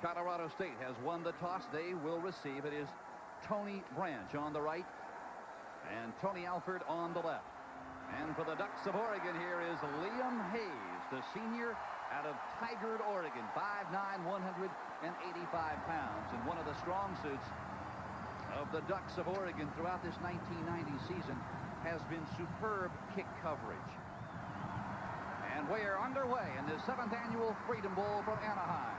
Colorado State has won the toss. They will receive. It is Tony Branch on the right and Tony Alford on the left. And for the Ducks of Oregon, here is Liam Hayes, the senior out of Tigard, Oregon, 5'9", 185 pounds. And one of the strong suits of the Ducks of Oregon throughout this 1990 season has been superb kick coverage. And we are underway in the 7th annual Freedom Bowl from Anaheim.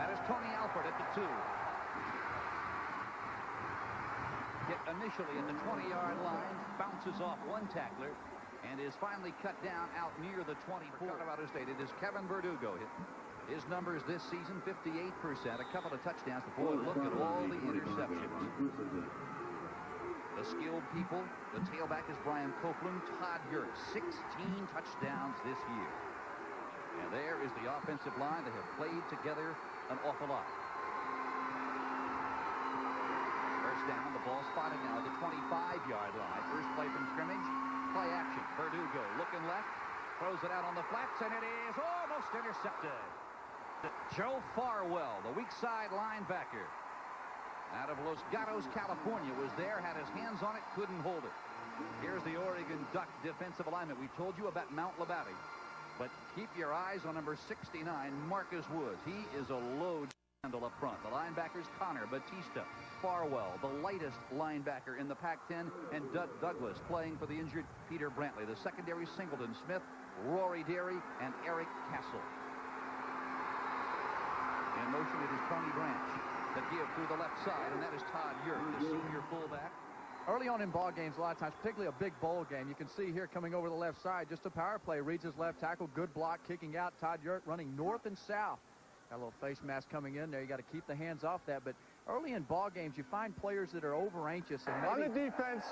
That is Tony Alford at the 2. Hit initially at the 20-yard line, bounces off one tackler, and is finally cut down out near the 24. Colorado State, it is Kevin Verdugo. His numbers this season, 58%, a couple of touchdowns. Boy, look at all the interceptions. The skilled people, the tailback is Brian Copeland. Todd Yerk, 16 touchdowns this year. And there is the offensive line. They have played together an awful lot. First down, the ball spotted now at the 25-yard line. First play from scrimmage, play action. Verdugo looking left, throws it out on the flats, and it is almost intercepted. Joe Farwell, the weak side linebacker out of Los Gatos, California, was there, had his hands on it, couldn't hold it. Here's the Oregon Duck defensive alignment. We told you about Mount Labate, but keep your eyes on number 69, Marcus Woods. He is a load handle up front. The linebackers, Connor, Batista, Farwell, the lightest linebacker in the Pac-10, and Doug Douglas playing for the injured Peter Brantley. The secondary, Singleton Smith, Rory Derry, and Eric Castle. In motion, it is Tony Branch. The give through the left side, and that is Todd Yerk, the senior fullback. Early on in ball games, a lot of times, particularly a big bowl game, you can see here coming over the left side, just a power play. Reads his left tackle, good block, kicking out. Todd Yerk running north and south. Got a little face mask coming in there. You got to keep the hands off that. But early in ball games, you find players that are over anxious. And on the defense,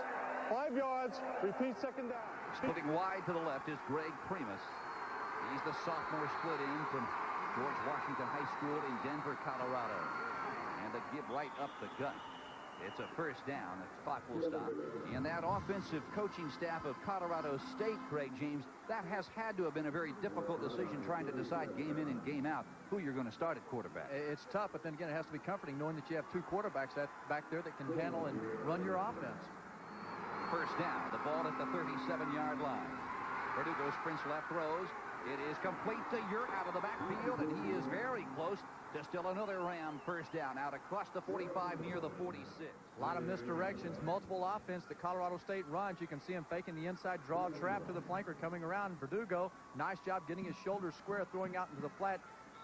5 yards, repeat second down. Splitting wide to the left is Greg Primus. He's the sophomore split in from George Washington High School in Denver, Colorado. And the give right up the gut. It's a first down. The clock will stop. And that offensive coaching staff of Colorado State, Craig James, that has had to have been a very difficult decision trying to decide game in and game out who you're going to start at quarterback. It's tough, but then again, it has to be comforting knowing that you have 2 quarterbacks back there that can handle and run your offense. First down. The ball at the 37-yard line. Verdugo sprints left, throws. It is complete to Yerk out of the backfield, and he is very close to still another Ram first down out across the 45 near the 46. A lot of misdirections, multiple offense that Colorado State runs. You can see him faking the inside draw trap to the flanker coming around. Verdugo, nice job getting his shoulders square, throwing out into the flat.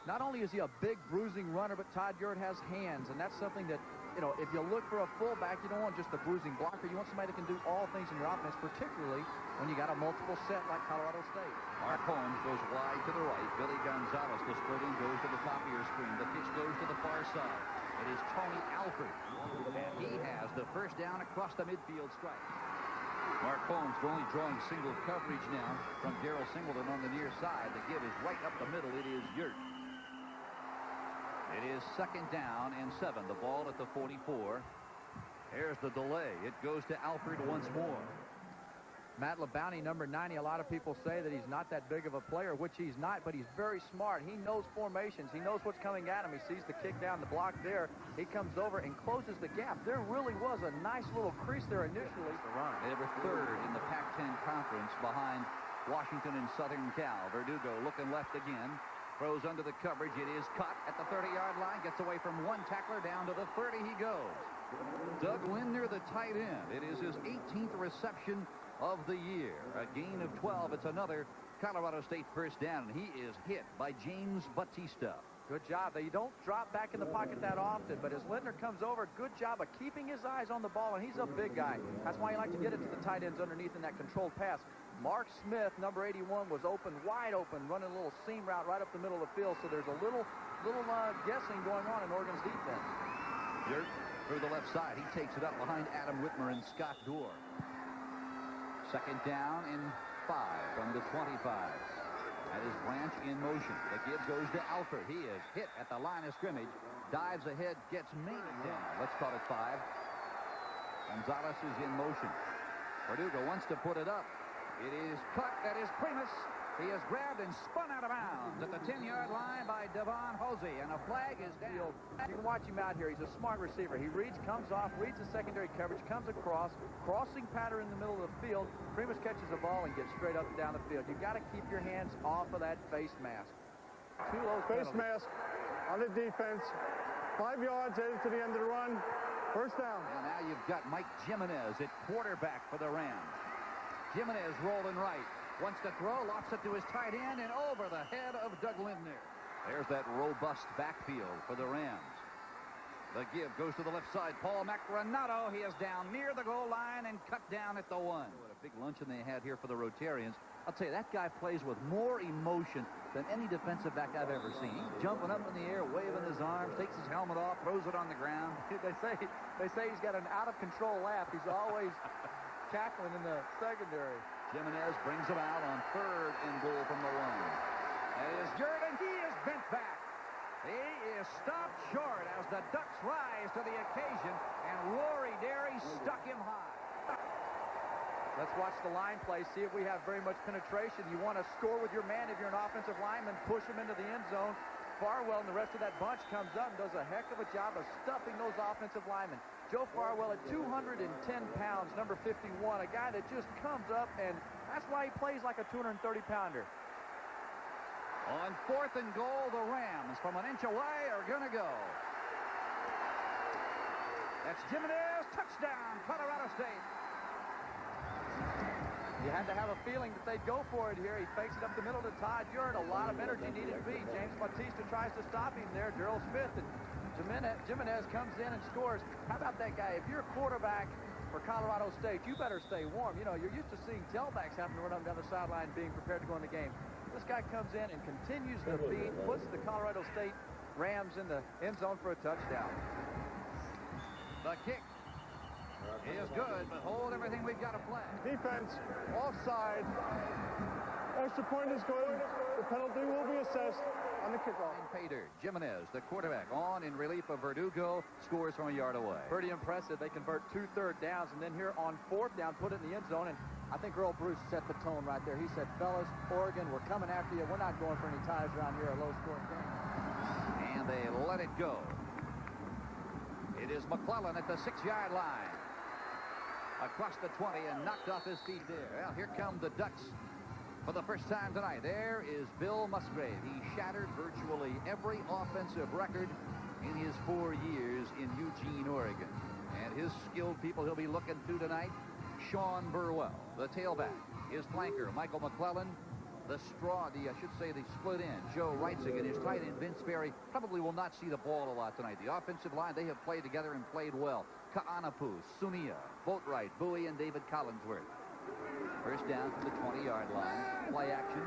Not only is he a big bruising runner, but Todd Yerk has hands, and that's something that, you know, if you look for a fullback, you don't want just a bruising blocker. You want somebody that can do all things in your offense, particularly when you got a multiple set like Colorado State. Mark Holmes goes wide to the right. Billy Gonzalez, the split in, goes to the top of your screen. The pitch goes to the far side. It is Tony Alford, and he has the first down across the midfield stripe. Mark Holmes only drawing single coverage now from Darrell Singleton on the near side. The give is right up the middle. It is Yerk. It is second down and 7. The ball at the 44. There's the delay. It goes to Alford once more. Matt Labounty, number 90, a lot of people say that he's not that big of a player, which he's not, but he's very smart. He knows formations. He knows what's coming at him. He sees the kick down the block there. He comes over and closes the gap. There really was a nice little crease there initially. They were third in the Pac-10 conference behind Washington and Southern Cal. Verdugo looking left again. Throws under the coverage. It is caught at the 30-yard line. Gets away from one tackler. Down to the 30 he goes. Doug Lindner, the tight end. It is his 18th reception of the year. A gain of 12. It's another Colorado State first down. And he is hit by James Batista. Good job. They don't drop back in the pocket that often, but as Lindner comes over, good job of keeping his eyes on the ball, and he's a big guy. That's why you like to get it to the tight ends underneath in that controlled pass. Mark Smith, number 81, was open, wide open, running a little seam route right up the middle of the field, so there's a little guessing going on in Oregon's defense. Yerk through the left side. He takes it up behind Adam Whitmer and Scott Dorr. Second down and 5 from the 25. That is Branch in motion. The give goes to Alford. He is hit at the line of scrimmage. Dives ahead, gets maybe down. Let's call it 5. Gonzalez is in motion. Verdugo wants to put it up. It is cut. That is Primus. He is grabbed and spun out of bounds at the 10-yard line by Devon Hosey, and a flag is down. You can watch him out here. He's a smart receiver. He reads, comes off, reads the secondary coverage, comes across, crossing pattern in the middle of the field, pretty much catches the ball and gets straight up and down the field. You've got to keep your hands off of that face mask. Two low Face mask on the defense. 5 yards headed to the end of the run. First down. And now you've got Mike Jimenez at quarterback for the Rams. Jimenez rolling right. Wants to throw, lofts it to his tight end, and over the head of Doug Lindner. There's that robust backfield for the Rams. The give goes to the left side. Paul Macronato, he is down near the goal line and cut down at the 1. What a big luncheon they had here for the Rotarians. I'll tell you, that guy plays with more emotion than any defensive back I've ever seen. He's jumping up in the air, waving his arms, takes his helmet off, throws it on the ground. They say he's got an out-of-control laugh. He's always cackling in the secondary. Jimenez brings him out on 3rd and goal from the 1. That is Jordan. He is bent back. He is stopped short as the Ducks rise to the occasion, and Rory Derry stuck him high. Let's watch the line play, see if we have very much penetration. You want to score with your man if you're an offensive lineman, push him into the end zone. Farwell and the rest of that bunch comes up and does a heck of a job of stuffing those offensive linemen. Joe Farwell at 210 pounds, number 51, a guy that just comes up, and that's why he plays like a 230-pounder. On 4th and goal, the Rams from an inch away are going to go. That's Jimenez, touchdown, Colorado State. You had to have a feeling that they'd go for it here. He fakes it up the middle to Todd Urirt. A lot of energy needed to beat. James Bautista tries to stop him there. Darrell Smith, and Jimenez comes in and scores. How about that guy? If you're a quarterback for Colorado State, you better stay warm. You know, you're used to seeing tailbacks having to run up and down the sideline being prepared to go in the game. This guy comes in and continues the beat, puts the Colorado State Rams in the end zone for a touchdown. The kick is good, but hold everything we've got to play. Defense, offside. Extra point is good. The penalty will be assessed on the kickoff. Pater, Jimenez, the quarterback, on in relief of Verdugo, scores from a yard away. Pretty impressive. They convert 2 third downs, and then here on 4th down, put it in the end zone, and I think Earl Bruce set the tone right there. He said, fellas, Oregon, we're coming after you. We're not going for any ties around here, a low-scoring game. And they let it go. It is McClellan at the 6-yard line. Across the 20 and knocked off his feet there. Well, here come the Ducks for the first time tonight. There is Bill Musgrave. He shattered virtually every offensive record in his 4 years in Eugene, Oregon. And his skilled people he'll be looking to tonight, Sean Burwell, the tailback. His flanker, Michael McClellan. The split end, Joe Reitziger. His tight end, Vince Berry, probably will not see the ball a lot tonight. The offensive line, they have played together and played well. Ka'anapu, Sunia, Boatwright, Bowie, and David Collinsworth. First down from the 20-yard line. Play action.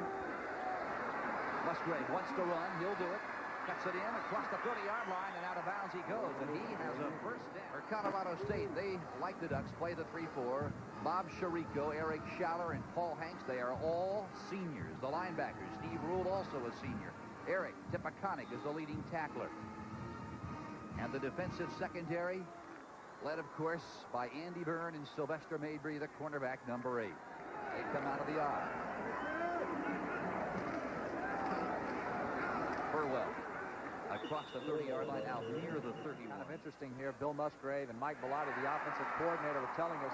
Musgrave wants to run. He'll do it. Cuts it in across the 30-yard line, and out of bounds he goes. And he has a first down. For Colorado State, they, like the Ducks, play the 3-4. Bob Chirico, Eric Schaller, and Paul Hanks, they are all seniors. The linebackers, Steve Rule, also a senior. Eric Tipaconic is the leading tackler. And the defensive secondary, led, of course, by Andy Byrne and Sylvester Mabry, the cornerback, number 8. They come out of the I. Burwell. Across the 30-yard line, out near the 31. Kind of interesting here. Bill Musgrave and Mike Bellotti, the offensive coordinator, were telling us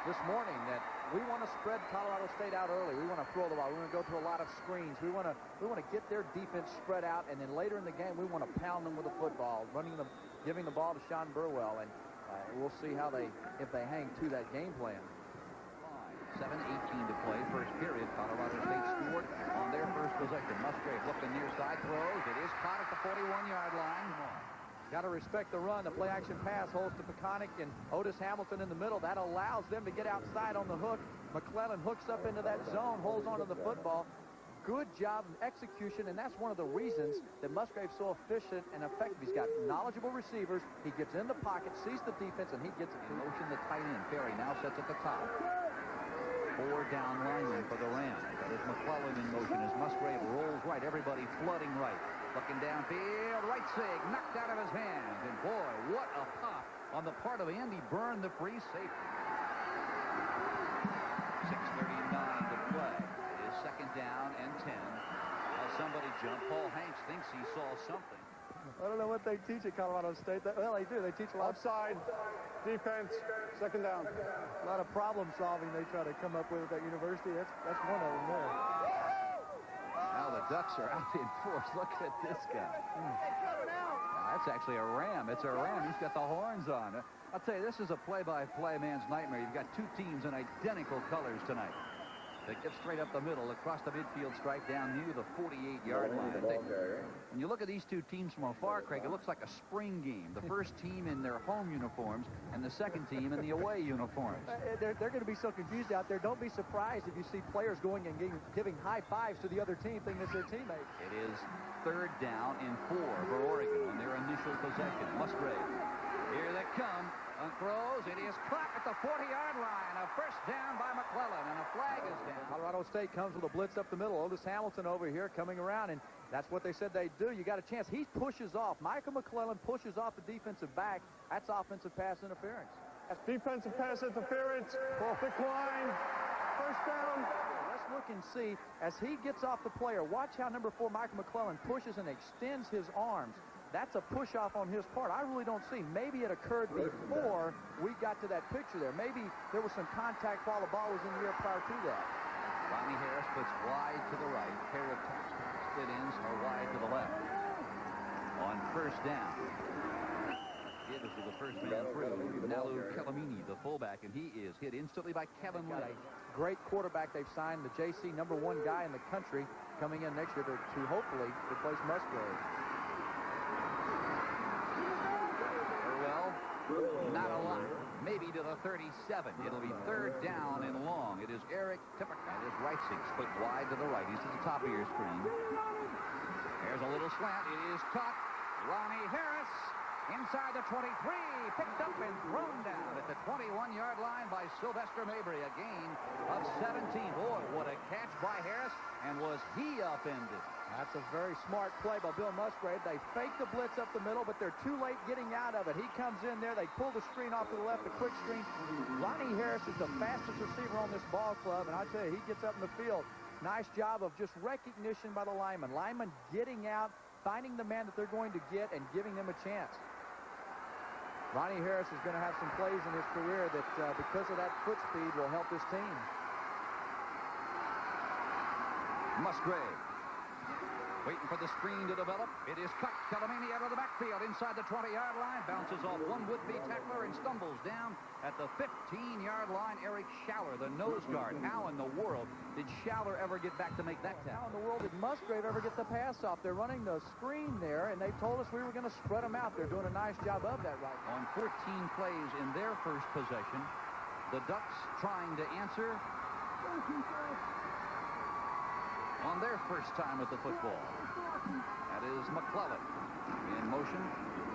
this morning that we want to spread Colorado State out early. We want to throw the ball. We want to go to a lot of screens. We want to get their defense spread out, and then later in the game, we want to pound them with the football, giving the ball to Sean Burwell, and we'll see if they hang to that game plan. 7:18 to play, first period. Colorado State scored on their first possession. Musgrave looking near side, throws. It is caught at the 41-yard line. Got to respect the run. The play-action pass holds to Peconic and Otis Hamilton in the middle. That allows them to get outside on the hook. McClellan hooks up into that zone, holds onto the football. Good job of execution, and that's one of the reasons that Musgrave's so efficient and effective. He's got knowledgeable receivers. He gets in the pocket, sees the defense, and he gets it. In motion, the tight end, Perry, now sets at the top. 4 down linemen for the Rams. That is McClellan in motion as Musgrave rolls right. Everybody flooding right. Looking downfield, right sig, knocked out of his hands. And boy, what a pop on the part of Andy Byrne, the free safety. 6:39 to play. It is 2nd down and 10. jump. Paul Hanks thinks he saw something. I don't know what they teach at Colorado State. Well, they do. They teach a lot Offside, defense, second down. a lot of problem solving they try to come up with at that university. That's one of them there. Now the Ducks are out in force. Look at this guy. That's actually a ram. It's a ram. He's got the horns on. I'll tell you, this is a play-by-play man's nightmare. You've got two teams in identical colors tonight. They get straight up the middle, across the midfield stripe, down near the 48-yard line. When you look at these two teams from afar, Craig, it looks like a spring game. The first team in their home uniforms and the second team in the away uniforms. They're going to be so confused out there. Don't be surprised if you see players going and giving high fives to the other team, thinking it's their teammates. It is third down and 4 for Oregon on their initial possession. Musgrave. Here they come. Throws. It is caught at the 40-yard line. A first down by McClellan, and a flag is down. Colorado State comes with a blitz up the middle. Otis Hamilton over here coming around, and that's what they said they'd do. You got a chance. He pushes off. Michael McClellan pushes off the defensive back. That's offensive pass interference. That's defensive pass interference. Decline. First down. Let's look and see as he gets off the player. Watch how number 4, Michael McClellan, pushes and extends his arms. That's a push-off on his part. I really don't see. Maybe it occurred before we got to that picture there. Maybe there was some contact while the ball was in the air prior to that. Ronnie Harris puts wide to the right. Pair of split ends are wide to the left. On first down. It is the first man through. Nalu Calamini, the fullback, and he is hit instantly by Kevin Lee. Great quarterback they've signed, the JC #1 guy in the country, coming in next year to hopefully replace Musgrave. Not a lot. Maybe to the 37. It'll be third down and long. It is Eric Tippecanoe. It is Reitzing split wide to the right. He's at the top of your screen. There's a little slant. It is caught. Ronnie Harris inside the 23. Picked up and thrown down at the 21-yard line by Sylvester Mabry. A gain of 17. Boy, what a catch by Harris. And was he upended? That's a very smart play by Bill Musgrave. They fake the blitz up the middle, but they're too late getting out of it. He comes in there. They pull the screen off to the left, the quick screen. Ronnie Harris is the fastest receiver on this ball club, and I tell you, he gets up in the field. Nice job of just recognition by the lineman. Lineman getting out, finding the man that they're going to get, and giving them a chance. Ronnie Harris is going to have some plays in his career that, because of that foot speed, will help this team. Musgrave. Waiting for the screen to develop. It is cut. Calamini out of the backfield inside the 20-yard line. Bounces off one would-be tackler and stumbles down at the 15-yard line. Eric Schaller, the nose guard. How in the world did Schaller ever get back to make that tackle? How in the world did Musgrave ever get the pass off? They're running the screen there, and they told us we were going to spread them out. They're doing a nice job of that right now. On 14 plays in their first possession, the Ducks trying to answer on their first time with the football. That is McClellan in motion.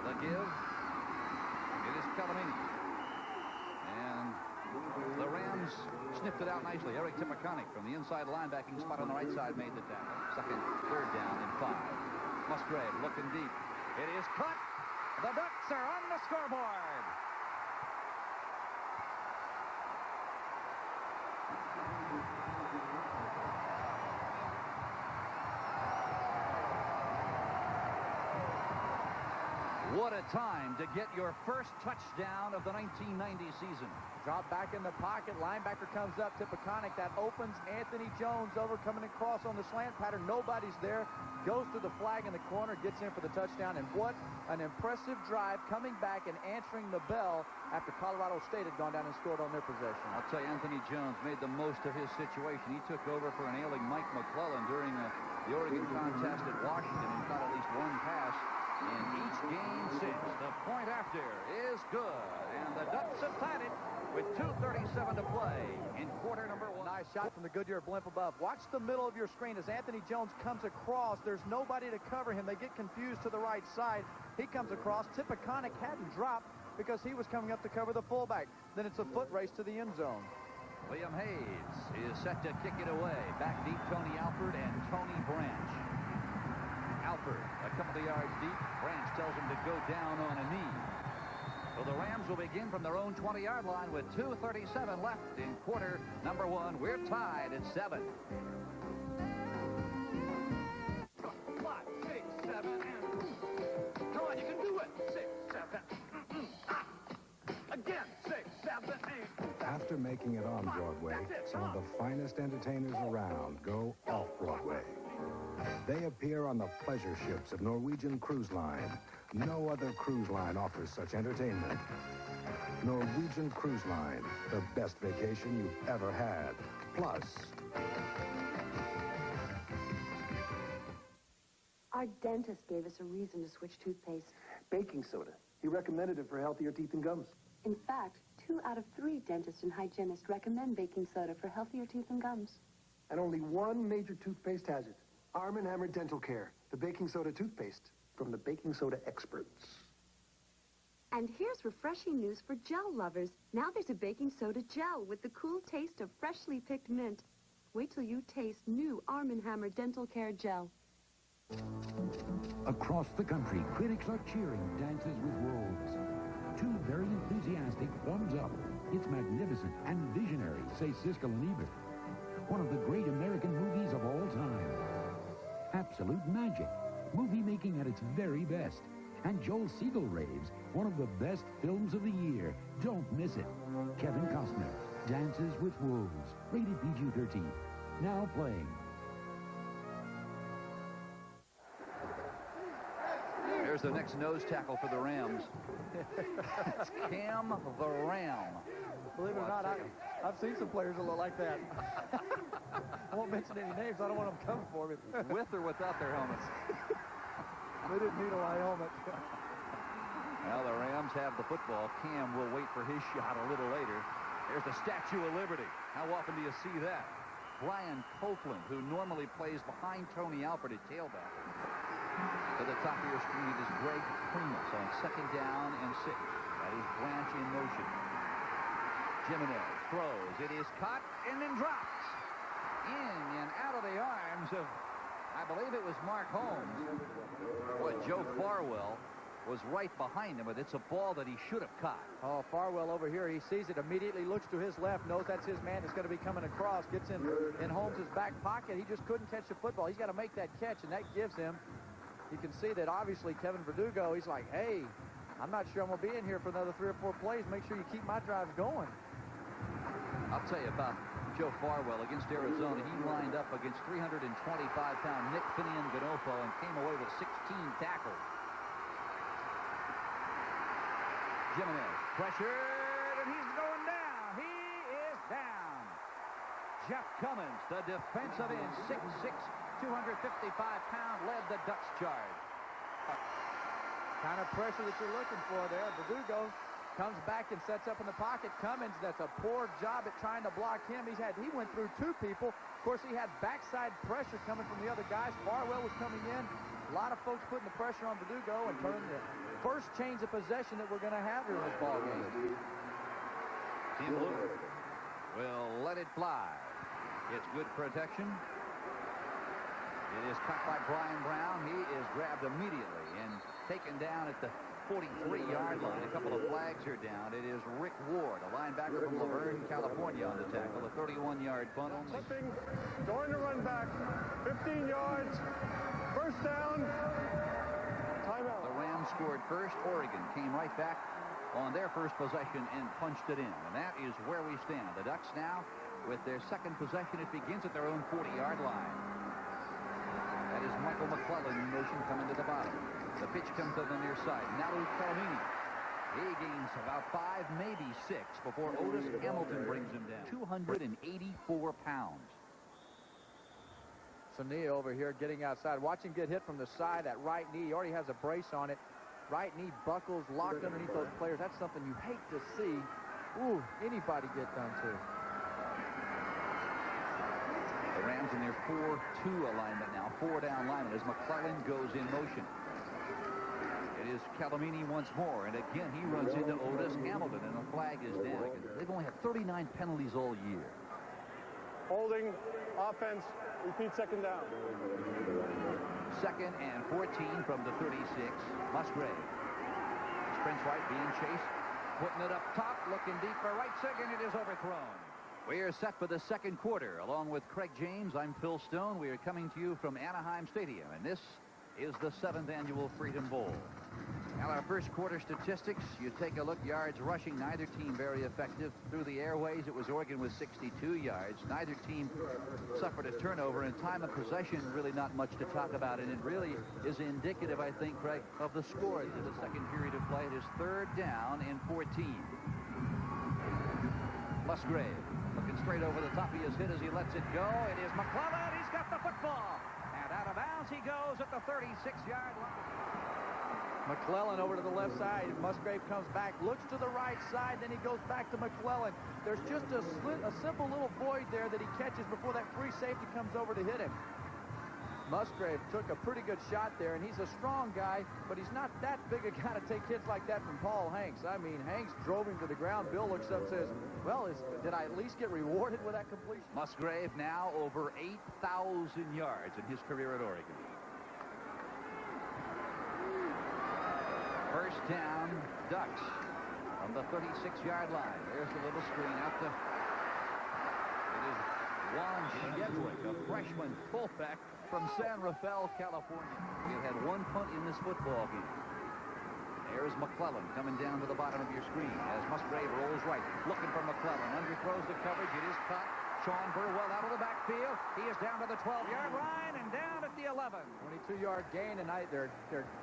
The give. It is Calamini. And the Rams sniffed it out nicely. Eric Tippecanoe from the inside linebacking spot on the right side made the tackle. Second, third down and 5. Musgrave looking deep. It is cut. The Ducks are on the scoreboard. What a time to get your first touchdown of the 1990 season. Drop back in the pocket. Linebacker comes up. Tippecanoe. That opens Anthony Jones over coming across on the slant pattern. Nobody's there. Goes to the flag in the corner. Gets in for the touchdown. And what an impressive drive coming back and answering the bell after Colorado State had gone down and scored on their possession. I'll tell you, Anthony Jones made the most of his situation. He took over for an ailing Mike McClellan during the Oregon contest at Washington and caught at least one pass in each game since. The point after is good, and the Ducks have tied it with 2:37 to play in quarter number 1. Nice shot from the Goodyear blimp above. Watch the middle of your screen as Anthony Jones comes across. There's nobody to cover him. They get confused to the right side. He comes across. Tippecanoe hadn't dropped because he was coming up to cover the fullback. Then it's a foot race to the end zone. Liam Hayes is set to kick it away. Back deep, Tony Alford and Tony Branch. Alford a couple of yards deep. Branch tells him to go down on a knee. So the Rams will begin from their own 20-yard line with 2:37 left in quarter number 1. We're tied at 7. After making it on Broadway, some of the finest entertainers around go off-Broadway. They appear on the pleasure ships of Norwegian Cruise Line. No other cruise line offers such entertainment. Norwegian Cruise Line, the best vacation you've ever had. Plus, our dentist gave us a reason to switch toothpaste. Baking soda. He recommended it for healthier teeth and gums. In fact, 2 out of 3 dentists and hygienists recommend baking soda for healthier teeth and gums. And only one major toothpaste has it. Arm & Hammer Dental Care, the baking soda toothpaste from the baking soda experts. And here's refreshing news for gel lovers. Now there's a baking soda gel with the cool taste of freshly picked mint. Wait till you taste new Arm & Hammer Dental Care Gel. Across the country, critics are cheering Dances with Wolves. 2 very enthusiastic thumbs up. It's magnificent and visionary, say Siskel and Ebert. One of the great American movies of all time. Absolute magic. Movie making at its very best. And Joel Siegel raves, one of the best films of the year. Don't miss it. Kevin Costner, Dances with Wolves. Rated PG-13. Now playing. There's the next nose tackle for the Rams. It's Cam the Ram. Believe it or not, I've seen some players that look like that. I won't mention any names. I don't want them coming for me. With or without their helmets. They didn't need a light helmet. Well, the Rams have the football. Cam will wait for his shot a little later. There's the Statue of Liberty. How often do you see that? Brian Copeland, who normally plays behind Tony Alford at tailback. To the top of your screen, it is Greg Primus on 2nd down and 6. That is Branch in motion. Jimenez throws. It is caught and then dropped. In and out of the arms of, I believe it was Mark Holmes. Boy, Joe Farwell was right behind him, but it's a ball that he should have caught. Oh, Farwell over here, he sees it, immediately looks to his left, knows that's his man that's going to be coming across, gets in Holmes' back pocket. He just couldn't catch the football. He's got to make that catch, and that gives him, you can see that obviously Kevin Verdugo, he's like, hey, I'm not sure I'm going to be in here for another 3 or 4 plays. Make sure you keep my drives going. I'll tell you about Joe Farwell against Arizona. He lined up against 325-pound Nick Finian-Ganofo and came away with 16 tackles. Jimenez pressured, and he's going down. He is down. Jeff Cummins, the defensive end, 6'6", 255-pound, led the Ducks charge. Kind of pressure that you're looking for there. Verdugo comes back and sets up in the pocket. Cummins, that's a poor job at trying to block him. He went through 2 people. Of course, he had backside pressure coming from the other guys. Farwell was coming in. A lot of folks putting the pressure on Verdugo and turning the first change of possession that we're going to have here in this ball game. Tim Lewis will let it fly. It's good protection. It is caught by Brian Brown. He is grabbed immediately and taken down at the 43-yard line. A couple of flags are down. It is Rick Ward, a linebacker from Laverne, California, on the tackle. A 31-yard punt only. Flipping, going to run back, 15 yards, first down, timeout. The Rams scored first. Oregon came right back on their first possession and punched it in. And that is where we stand. The Ducks now, with their second possession, it begins at their own 40-yard line. That is Michael McClellan in motion coming to the bottom. The pitch comes to the near side. Now to Calamini. He gains about 5, maybe 6, before Otis Hamilton brings him down. 284 pounds. Sania over here getting outside. Watch him get hit from the side. That right knee, he already has a brace on it. Right knee buckles, locked underneath those players. That's something you hate to see. Ooh, anybody get done to. The Rams in their 4-2 alignment now. 4-down lineman as McClellan goes in motion. It is Calamini once more, and again he runs into Otis Hamilton, and the flag is down. They've only had 39 penalties all year. Holding, offense, repeat second down. 2nd and 14 from the 36. Musgrave. Sprints right, being chased. Putting it up top, looking deep for right second. It is overthrown. We are set for the second quarter. Along with Craig James, I'm Phil Stone. We are coming to you from Anaheim Stadium, and this is the 7th annual Freedom Bowl. Now, our first quarter statistics, you take a look, yards rushing, neither team very effective. Through the airways, it was Oregon with 62 yards. Neither team suffered a turnover, and time of possession, really not much to talk about, and it really is indicative, I think, Craig, of the score in the second period of play. It is 3rd down and 14. Musgrave looking straight over the top. He is hit as he lets it go. It is McClellan. He's got the football. And out of bounds he goes at the 36-yard line. McClellan over to the left side. Musgrave comes back, looks to the right side, then he goes back to McClellan. There's just a simple little void there that he catches before that free safety comes over to hit him. Musgrave took a pretty good shot there, and he's a strong guy, but he's not that big a guy to take hits like that from Paul Hanks. I mean, Hanks drove him to the ground. Bill looks up and says, well, did I at least get rewarded with that completion? Musgrave now over 8,000 yards in his career at Oregon. First down, Ducks on the 36-yard line. There's the little screen out to... It is Juan Shedwick, a freshman fullback from San Rafael, California. We've had one punt in this football game. There's McClellan coming down to the bottom of your screen as Musgrave rolls right, looking for McClellan. Underthrows the coverage. It is caught. Sean Burwell out of the backfield. He is down to the 12-yard line and down at the 11. 22-yard gain tonight. They're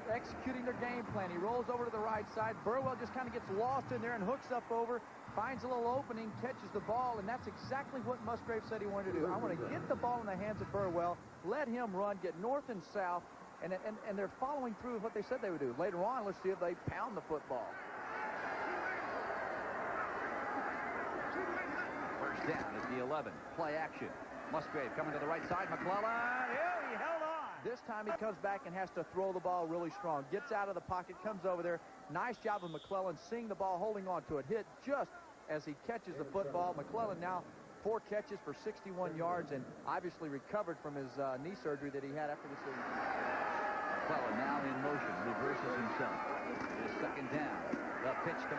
executing their game plan. He rolls over to the right side. Burwell just kind of gets lost in there and hooks up over, finds a little opening, catches the ball, and that's exactly what Musgrave said he wanted to do. I want to get the ball in the hands of Burwell, let him run, get north and south, and they're following through with what they said they would do. Later on, let's see if they pound the football. First down at the 11. Play action. Musgrave coming to the right side. McClellan. Yeah, he held on. This time he comes back and has to throw the ball really strong. Gets out of the pocket, comes over there. Nice job of McClellan seeing the ball, holding on to it. Hit just as he catches the football. McClellan now 4 catches for 61 yards and obviously recovered from his knee surgery that he had after the season. McClellan now in motion, reverses himself. It is 2nd down. The pitch to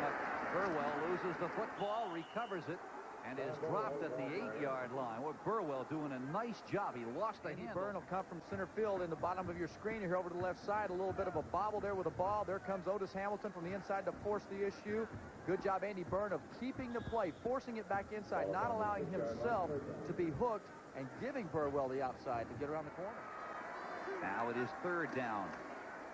Burwell, loses the football, recovers it, and is dropped at the 8-yard line. Well, Burwell doing a nice job. He lost the handle. Byrne will come from center field in the bottom of your screen here over to the left side. A little bit of a bobble there with the ball. There comes Otis Hamilton from the inside to force the issue. Good job, Andy Byrne, of keeping the play, forcing it back inside, not allowing himself to be hooked, and giving Burwell the outside to get around the corner. Now it is 3rd down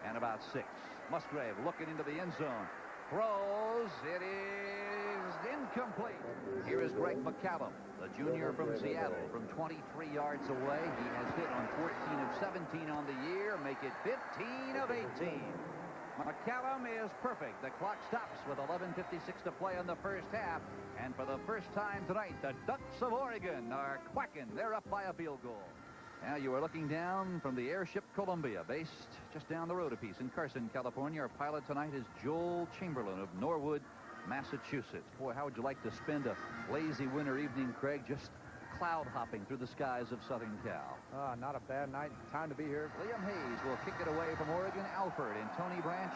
and about 6. Musgrave looking into the end zone. Throws. It is incomplete. Here is Greg McCallum, the junior from Seattle, from 23 yards away. He has hit on 14 of 17 on the year. Make it 15 of 18. McCallum is perfect. The clock stops with 11:56 to play in the first half. And for the first time tonight, the Ducks of Oregon are quacking. They're up by a field goal. Now you are looking down from the airship Columbia, based just down the road a piece in Carson, California. Our pilot tonight is Joel Chamberlain of Norwood, Massachusetts. Boy, how would you like to spend a lazy winter evening, Craig, just cloud hopping through the skies of Southern Cal? Not a bad night. Time to be here. Liam Hayes will kick it away from Oregon. Alford and Tony Branch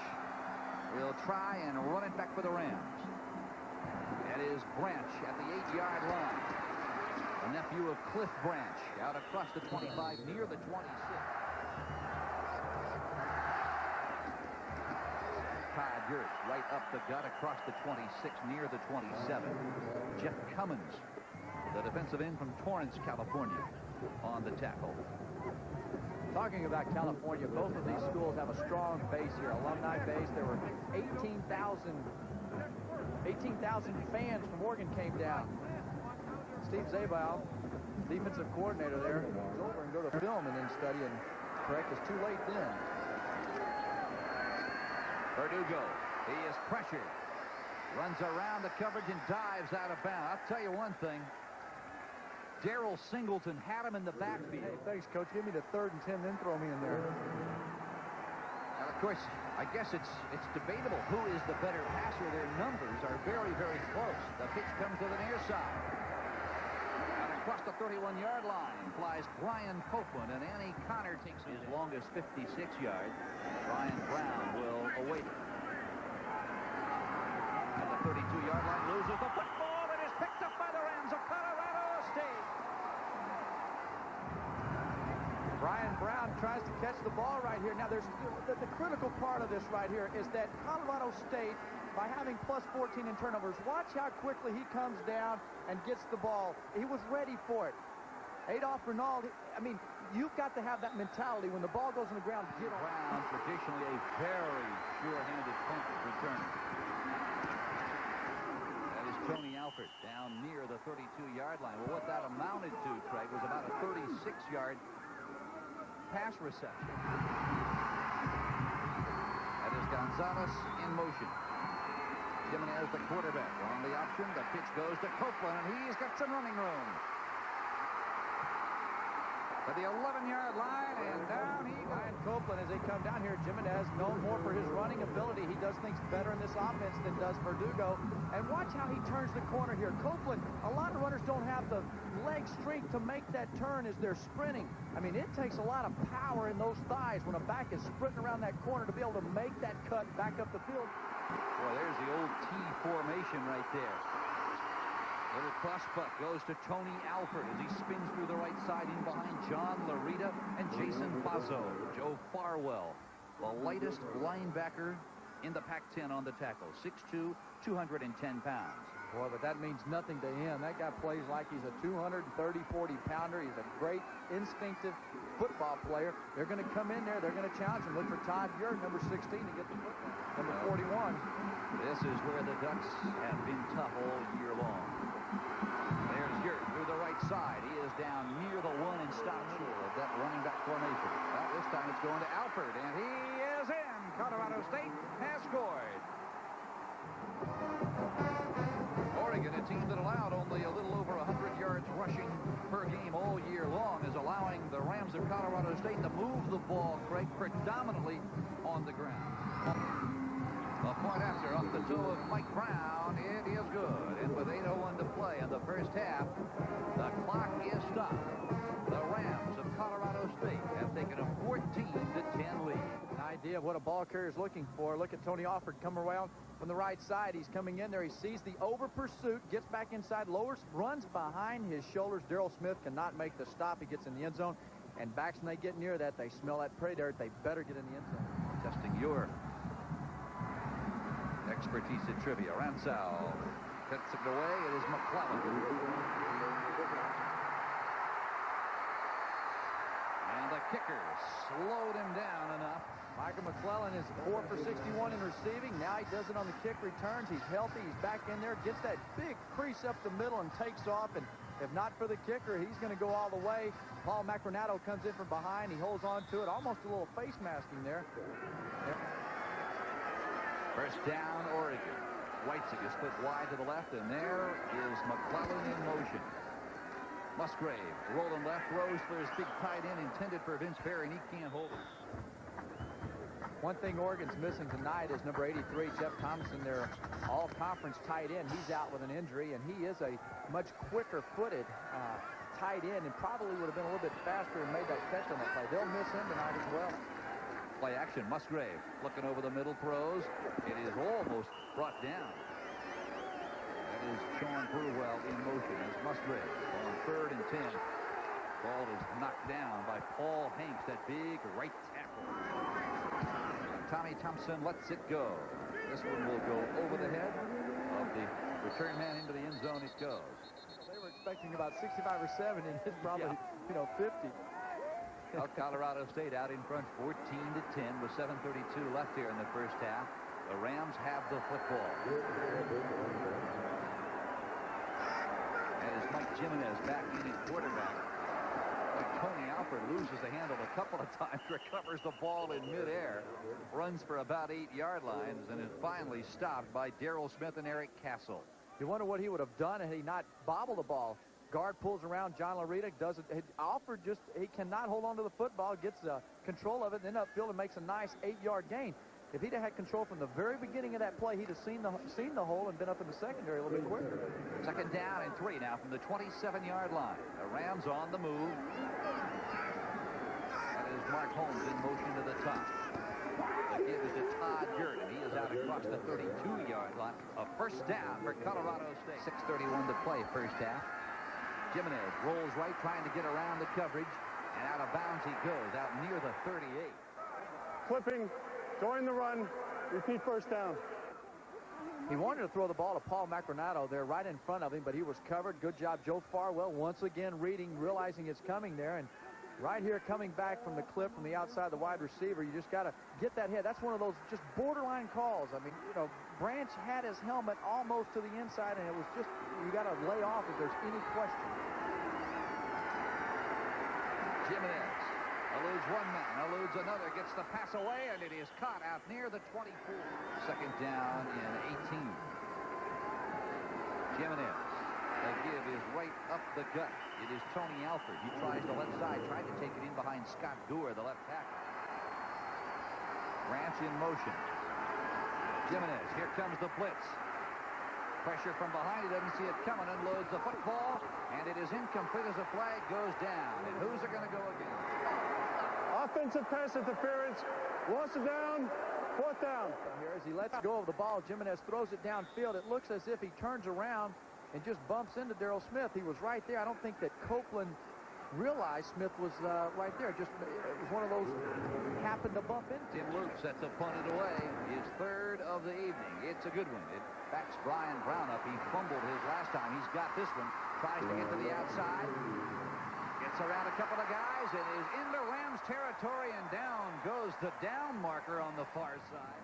will try and run it back for the Rams. That is Branch at the 8-yard line. A nephew of Cliff Branch, out across the 25, near the 26. Todd Gert right up the gut across the 26, near the 27. Jeff Cummins, the defensive end from Torrance, California, on the tackle. Talking about California, both of these schools have a strong base here, alumni base. There were 18,000 fans from Oregon came down. Steve Zabel, defensive coordinator there, goes over and go to film and then study, and correct, it's too late then. Verdugo, he is pressured, runs around the coverage and dives out of bounds. I'll tell you one thing, Darrell Singleton had him in the backfield. Hey, thanks, Coach. Give me the 3rd and 10, then throw me in there. And of course, I guess it's debatable who is the better passer. Their numbers are very, very close. The pitch comes to the near side. Across the 31-yard line flies Brian Copeland, and Annie Connor takes his longest 56 yards. Brian Brown will await it. At the 32-yard line, loses the football. It is picked up by the Rams of Colorado State. Brian Brown tries to catch the ball right here. Now, there's the critical part of this right here is that Colorado State, by having plus 14 in turnovers, watch how quickly he comes down and gets the ball. He was ready for it. Adolph Renaud, I mean, you've got to have that mentality. When the ball goes on the ground, get on. Brown, traditionally a very sure-handed punt returner. That is Tony Alford down near the 32-yard line. Well, what that amounted to, Craig, was about a 36-yard pass reception. That is Gonzalez in motion. Jimenez, the quarterback, on the option. The pitch goes to Copeland, and he's got some running room. To the 11-yard line, and down he goes. Ryan Copeland, as they come down here, Jimenez, known more for his running ability. He does things better in this offense than does Verdugo. And watch how he turns the corner here. Copeland, a lot of runners don't have the leg strength to make that turn as they're sprinting. I mean, it takes a lot of power in those thighs when a back is sprinting around that corner to be able to make that cut back up the field. Boy, there's the old T formation right there. Little cross butt goes to Tony Alford as he spins through the right side in behind John Larita and Jason Fazo. Joe Farwell, the lightest linebacker in the Pac-10 on the tackle. 6'2", 210 pounds. Boy, but that means nothing to him. That guy plays like he's a 230, 40-pounder. He's a great, instinctive football player. They're going to come in there. They're going to challenge him. Look for Todd Yurt, number 16, to get the football. Number 41. This is where the Ducks have been tough all year long. There's Yurt through the right side. He is down near the one and stopped short of that running back formation. Well, this time it's going to Alford, and he is in. Colorado State has scored. Oregon, a team that allowed only a little over 100 yards rushing per game all year long, is allowing the Rams of Colorado State to move the ball, Craig, predominantly on the ground. A point after off the toe of Mike Brown. It is good. And with 8:01 to play in the first half, the clock is stopped. The Rams of Colorado State have taken a 14-10 lead. An idea of what a ball carrier is looking for. Look at Tony Alford come around from the right side. He's coming in there. He sees the over pursuit, gets back inside, lowers, runs behind his shoulders. Darrell Smith cannot make the stop. He gets in the end zone. And backs, when they get near that, they smell that prey dirt. They better get in the end zone. Testing your expertise in trivia. Ransau cuts it away. It is McClellan. And the kicker slowed him down enough. Michael McClellan is 4 for 61 in receiving. Now he does it on the kick returns. He's healthy. He's back in there. Gets that big crease up the middle and takes off. And if not for the kicker, he's going to go all the way. Paul Macronato comes in from behind. He holds on to it. Almost a little face masking there. First down, Oregon. Whitesig is split wide to the left, and there is McClellan in motion. Musgrave rolling left, throws for his big tight end intended for Vince Perry, and he can't hold it. One thing Oregon's missing tonight is number 83, Jeff Thomason, their all-conference tight end. He's out with an injury, and he is a much quicker-footed tight end and probably would have been a little bit faster and made that catch on the play. They'll miss him tonight as well. Play action. Musgrave looking over the middle, throws. It is almost brought down. That is Sean Burwell in motion as Musgrave on 3rd and 10. Ball is knocked down by Paul Hanks, that big right tackle. Tommy Thompson lets it go. This one will go over the head of the return man into the end zone. It goes. They were expecting about 65 or 70, and it's probably, 50. Well, Colorado State out in front 14-10 with 7:32 left here in the first half. The Rams have the football. As Mike Jimenez back in at quarterback. Tony Alford loses the handle a couple of times, recovers the ball in midair, runs for about 8-yard lines, and is finally stopped by Darrell Smith and Eric Castle. You wonder what he would have done had he not bobbled the ball. Guard pulls around. John Larita does it. Alford he cannot hold on to the football, gets control of it, and then upfield and makes a nice 8-yard gain. If he'd have had control from the very beginning of that play, he'd have seen the hole and been up in the secondary a little bit quicker. Second down and 3 now from the 27-yard line. The Rams on the move. That is Mark Holmes in motion to the top. The give is to Todd Yurt, and he is out across the 32-yard line. A first down for Colorado State. 6:31 to play first half. Jimenez rolls right, trying to get around the coverage, and out of bounds he goes out near the 38. Flipping, join the run, repeat first down. He wanted to throw the ball to Paul Macronato there right in front of him, but he was covered. Good job, Joe Farwell, once again reading, realizing it's coming there. And right here, coming back from the clip from the outside, the wide receiver, you just got to get that head. That's one of those just borderline calls. I mean, you know, Branch had his helmet almost to the inside, and it was just, you got to lay off if there's any question. Jimenez eludes one man, eludes another, gets the pass away, and it is caught out near the 24. Second down in 18. Jimenez. The give is right up the gut. It is Tony Alford. He tries the left side, tried to take it in behind Scott Doer, the left tackle. Branch in motion. Jimenez, here comes the blitz. Pressure from behind, he doesn't see it coming, unloads the football, and it is incomplete as the flag goes down. And who's it going to go against? Offensive pass interference, loss it down, fourth down. Here as he lets go of the ball, Jimenez throws it downfield. It looks as if he turns around and just bumps into Darrell Smith. He was right there. I don't think that Copeland realized Smith was right there. Just it was one of those happened to bump into. Tim Luke sets a punted away. His third of the evening. It's a good one. It backs Brian Brown up. He fumbled his last time. He's got this one. Tries to get to the outside. Gets around a couple of guys and is into Rams territory, and down goes the down marker on the far side.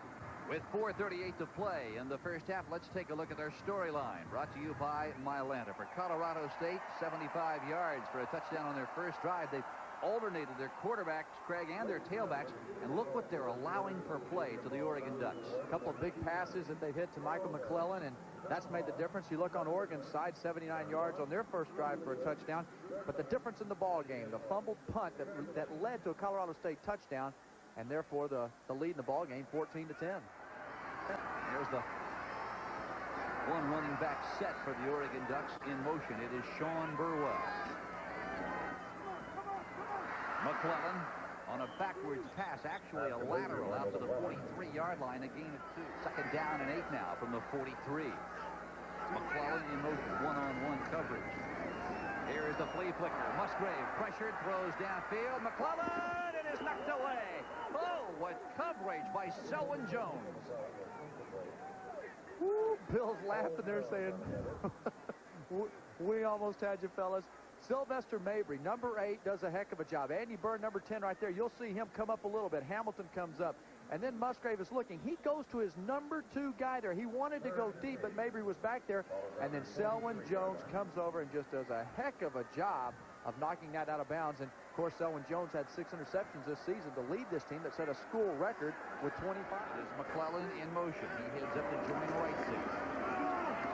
With 4:38 to play in the first half, let's take a look at their storyline. Brought to you by Mylanta. For Colorado State, 75 yards for a touchdown on their first drive. They've alternated their quarterbacks, Craig, and their tailbacks, and look what they're allowing per play to the Oregon Ducks. A couple of big passes that they've hit to Michael McClellan, and that's made the difference. You look on Oregon's side, 79 yards on their first drive for a touchdown, but the difference in the ball game, the fumbled punt that led to a Colorado State touchdown, and therefore the lead in the ball game, 14-10. There's the one running back set for the Oregon Ducks in motion. It is Sean Burwell. McClellan on a backwards pass, actually a lateral out to the 43-yard line, a gain of 2. Second down and 8 now from the 43. McClellan in motion, one-on-one coverage. Here is the flea flicker. Musgrave pressured, throws downfield. McClellan, it is knocked away. Oh, what coverage by Selwyn Jones. Woo, Bill's laughing there saying, we almost had you, fellas. Sylvester Mabry, number 8, does a heck of a job. Andy Byrne, number 10 right there. You'll see him come up a little bit. Hamilton comes up. And then Musgrave is looking. He goes to his number 2 guy there. He wanted to go deep, but Mabry was back there. And then Selwyn Jones comes over and just does a heck of a job of knocking that out of bounds. And, of course, Selwyn Jones had 6 interceptions this season to lead this team that set a school record with 25. It is McClellan in motion. He heads up to join right six.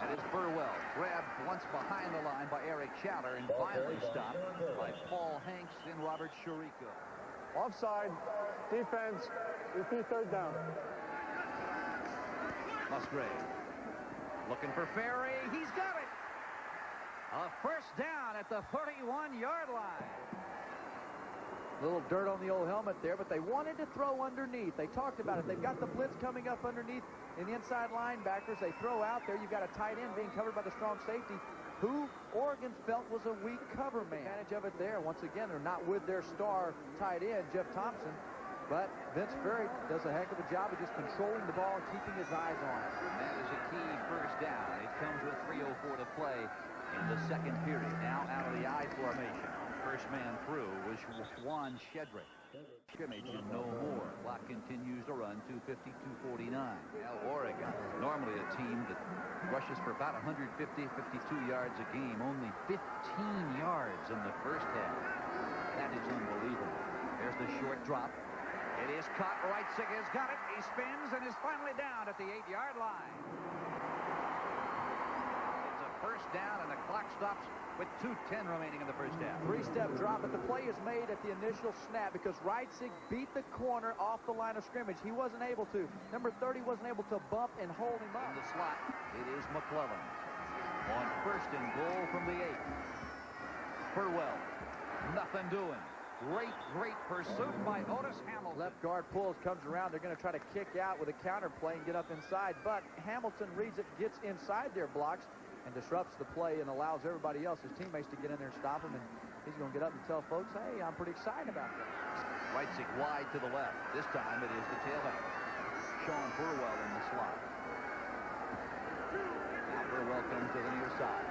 That is Burwell, grabbed once behind the line by Eric Chatter and finally stopped by Paul Hanks and Robert Chirico. Offside, defense, repeat third down. Musgrave looking for Ferry. He's got it. A first down at the 31-yard line. A little dirt on the old helmet there, but they wanted to throw underneath. They talked about it. They've got the blitz coming up underneath in the inside linebackers. They throw out there. You've got a tight end being covered by the strong safety, who Oregon felt was a weak cover man. Advantage of it there. Once again, they're not with their star tight end, Jeff Thompson, but Vince Ferry does a heck of a job of just controlling the ball and keeping his eyes on it. And that is a key first down. It comes with 3:04 to play in the second period. Now out of the I formation. First man through was Juan Shedrick. Scrimmage and no more. Clock continues to run, 2:50, 2:49. Now Oregon, normally a team that rushes for about 150, 52 yards a game. Only 15 yards in the first half. That is unbelievable. There's the short drop. It is caught. Reitzig has got it. He spins and is finally down at the 8-yard line. It's a first down, and the clock stops with 2:10 remaining in the first half. 3-step drop, but the play is made at the initial snap because Reitzig beat the corner off the line of scrimmage. He wasn't able to. Number 30 wasn't able to bump and hold him up. In the slot, it is McClellan. On first and goal from the 8. Burwell, nothing doing. Great pursuit by Otis Hamilton. Left guard pulls, comes around. They're going to try to kick out with a counter play and get up inside, but Hamilton reads it, gets inside their blocks, and disrupts the play and allows everybody else, his teammates, to get in there and stop him. And he's going to get up and tell folks, hey, I'm pretty excited about that. Reitzig wide to the left. This time it is the tailback. Sean Burwell in the slot. Now Burwell comes to the near side.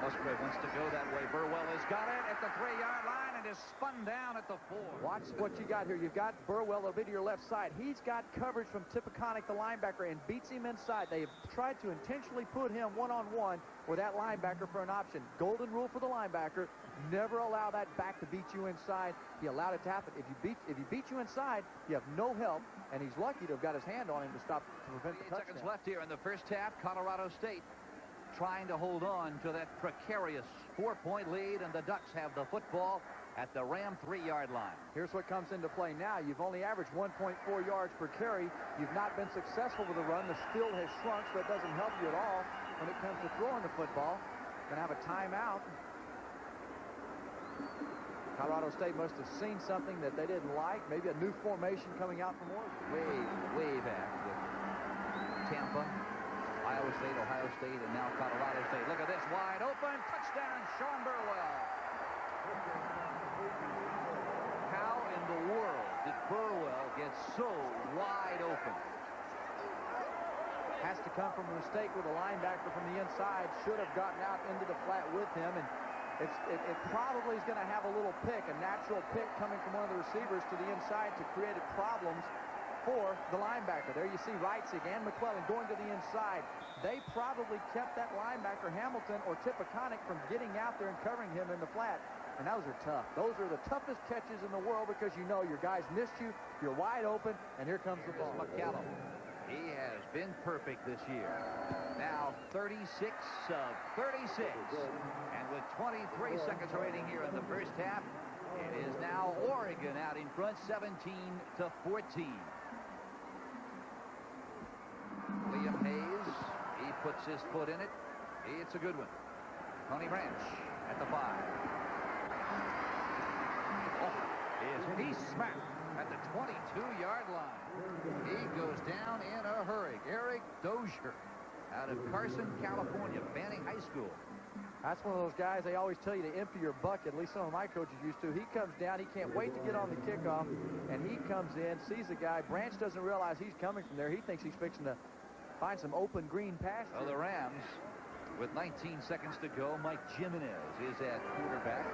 Musgrave wants to go that way. Burwell has got it at the 3-yard line and is spun down at the 4. Watch what you got here. You've got Burwell over to your left side. He's got coverage from Tippecanoe, the linebacker, and beats him inside. They've tried to intentionally put him one-on-one with that linebacker for an option. Golden rule for the linebacker: never allow that back to beat you inside. He allowed it to happen. If he beats you inside, you have no help, and he's lucky to have got his hand on him to prevent the touchdown. 8 seconds left here in the first half. Colorado State trying to hold on to that precarious 4-point lead, and the Ducks have the football at the Ram 3-yard line. Here's what comes into play now. You've only averaged 1.4 yards per carry. You've not been successful with the run. The field has shrunk, so it doesn't help you at all when it comes to throwing the football. Going to have a timeout. Colorado State must have seen something that they didn't like. Maybe a new formation coming out from Oregon. Way back with Tampa, Ohio State, and now Colorado State. Look at this, wide open, touchdown, Sean Burwell. How in the world did Burwell get so wide open? Has to come from a mistake with a linebacker from the inside. Should have gotten out into the flat with him, and it probably is going to have a little pick, a natural pick coming from one of the receivers to the inside to create problems for the linebacker. There you see Reitzig and McClellan going to the inside. They probably kept that linebacker, Hamilton or Tippecanoe, from getting out there and covering him in the flat. And those are tough. Those are the toughest catches in the world, because you know your guys missed you, you're wide open, and here comes the ball. McClellan. He has been perfect this year. Now 36 of 36. And with 23 seconds remaining here in the first half, it is now Oregon out in front, 17-14. Liam Hayes, he puts his foot in it. It's a good one. Tony Branch at the 5. Oh, he's smacked at the 22-yard line. He goes down in a hurry. Eric Dozier out of Carson, California, Banning High School. That's one of those guys they always tell you to empty your bucket. At least some of my coaches used to. He comes down. He can't wait to get on the kickoff, and he comes in, sees the guy. Branch doesn't realize he's coming from there. He thinks he's fixing to find some open green pasture. Oh, the Rams, with 19 seconds to go, Mike Jimenez is at quarterback.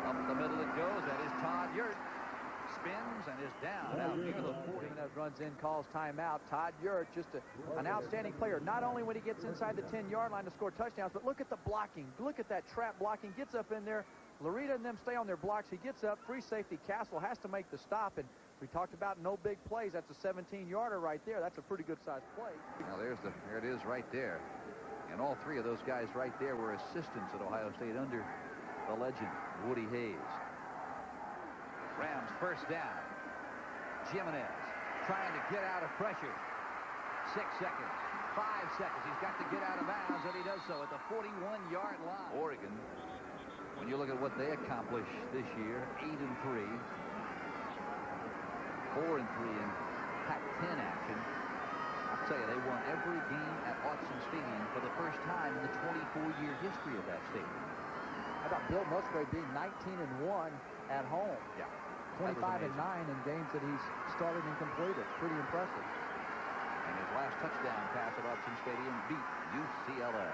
Up the middle it goes. That is Todd Yurt. Spins and is down out near the 40. Jimenez runs in, calls timeout. Todd Yurt, just an outstanding player. Not only when he gets inside the 10-yard line to score touchdowns, but look at the blocking. Look at that trap blocking. Gets up in there. Larita and them stay on their blocks. He gets up. Free safety. Castle has to make the stop. And we talked about no big plays. That's a 17-yarder right there. That's a pretty good-sized play. Now there it is right there. And all three of those guys right there were assistants at Ohio State under the legend, Woody Hayes. Rams first down. Jimenez trying to get out of pressure. 6 seconds. 5 seconds. He's got to get out of bounds, and he does so at the 41-yard line. Oregon, when you look at what they accomplished this year, 8-3. 4-3 in Pac-10 action. I'll tell you, they won every game at Autzen Stadium for the first time in the 24-year history of that stadium. How about Bill Musgrave being 19-1 at home? Yeah. 25-9 in games that he's started and completed. Pretty impressive. And his last touchdown pass at Autzen Stadium beat UCLA.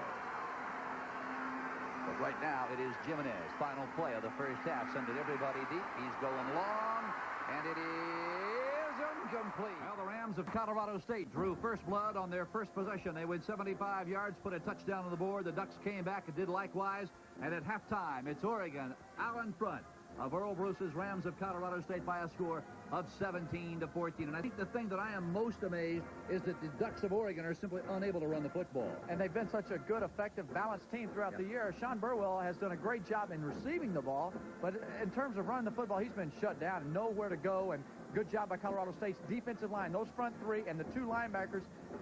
But right now, it is Jimenez. Final play of the first half. Sending everybody deep. He's going long. And it is incomplete. Well, the Rams of Colorado State drew first blood on their first possession. They went 75 yards, put a touchdown on the board. The Ducks came back and did likewise. And at halftime, it's Oregon out in front of Earl Bruce's Rams of Colorado State by a score of 17-14. And I think the thing that I am most amazed is that the Ducks of Oregon are simply unable to run the football. And they've been such a good, effective, balanced team throughout the year. Sean Burwell has done a great job in receiving the ball, but in terms of running the football, he's been shut down and nowhere to go. And Good job by Colorado State's defensive line. Those front three and the two linebackers,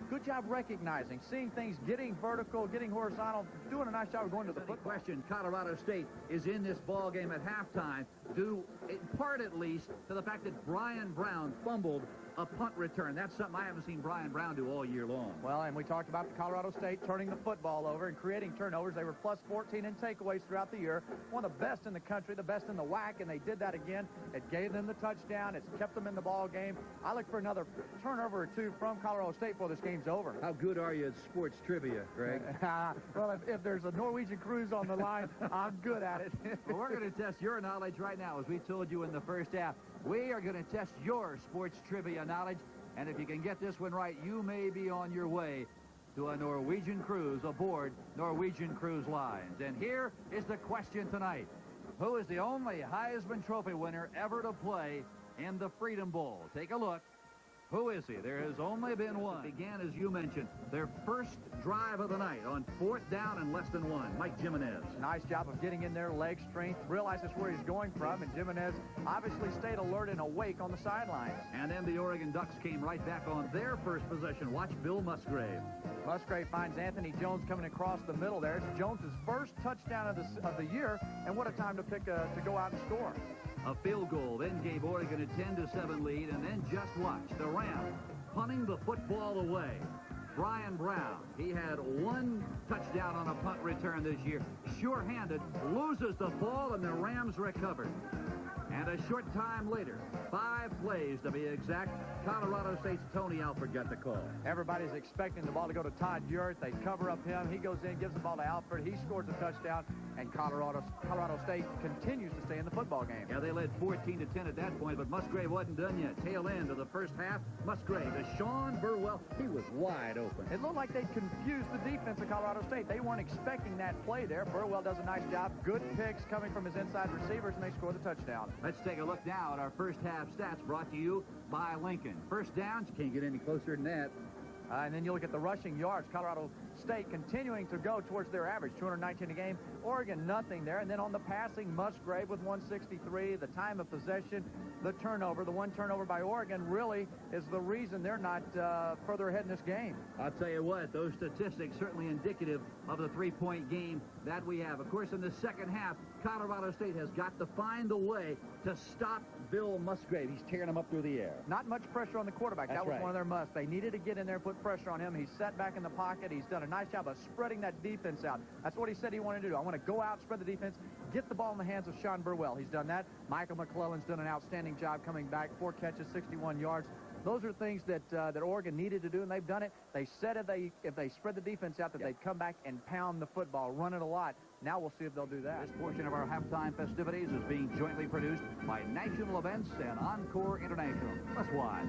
good job recognizing, seeing things, getting vertical, getting horizontal, doing a nice job of going to the football. Question, Colorado State is in this ball game at halftime, due in part at least to the fact that Brian Brown fumbled a punt return. That's something I haven't seen Brian Brown do all year long. Well, and we talked about Colorado State turning the football over and creating turnovers. They were plus 14 in takeaways throughout the year. One of the best in the country, the best in the WAC, and they did that again. It gave them the touchdown. It's kept them in the ball game. I look for another turnover or two from Colorado State before this game's over. How good are you at sports trivia, Greg? Well, if there's a Norwegian cruise on the line, I'm good at it. Well, we're going to test your knowledge right now. As we told you in the first half, we are going to test your sports trivia knowledge. And if you can get this one right, you may be on your way to a Norwegian cruise aboard Norwegian Cruise Lines. And here is the question tonight. Who is the only Heisman Trophy winner ever to play in the Freedom Bowl? Take a look. Who is he? There has only been one. It began, as you mentioned, their first drive of the night on 4th down and less than 1. Mike Jimenez. Nice job of getting in there, leg strength, realizes where he's going from, and Jimenez obviously stayed alert and awake on the sidelines. And then the Oregon Ducks came right back on their first possession. Watch Bill Musgrave. Musgrave finds Anthony Jones coming across the middle there. It's Jones' first touchdown of the year, and what a time to go out and score. A field goal then gave Oregon a 10-7 lead, and then just watch the Rams punting the football away. Brian Brown, he had one touchdown on a punt return this year. Sure-handed, loses the ball, and the Rams recovered. And a short time later, 5 plays to be exact, Colorado State's Tony Alford got the call. Everybody's expecting the ball to go to Todd Urirt. They cover up him. He goes in, gives the ball to Alford. He scores a touchdown, and Colorado State continues to stay in the football game. Yeah, they led 14-10 at that point, but Musgrave wasn't done yet. Tail end of the first half, Musgrave to Sean Burwell. He was wide open. It looked like they'd confused the defense of Colorado State. They weren't expecting that play there. Burwell does a nice job. Good picks coming from his inside receivers, and they score the touchdown. Let's take a look now at our first half stats brought to you by Lincoln. First downs, can't get any closer than that. And then you look at the rushing yards. Colorado State continuing to go towards their average, 219 a game. Oregon, nothing there. And then on the passing, Musgrave with 163. The time of possession, the turnover. The one turnover by Oregon really is the reason they're not further ahead in this game. I'll tell you what, those statistics certainly indicative of the three-point game that we have. Of course, in the second half, Colorado State has got to find a way to stop Bill Musgrave. He's tearing him up through the air. Not much pressure on the quarterback. That's that was right. One of their musts. They needed to get in there and put pressure on him. He's sat back in the pocket. He's done a nice job of spreading that defense out. That's what he said he wanted to do. I want to go out, spread the defense, get the ball in the hands of Sean Burwell. He's done that. Michael McClellan's done an outstanding job coming back. 4 catches, 61 yards. Those are things that Oregon needed to do, and they've done it. They said if they spread the defense out that they'd come back and pound the football, run it a lot. Now we'll see if they'll do that. This portion of our halftime festivities is being jointly produced by National Events and Encore International. Let's watch.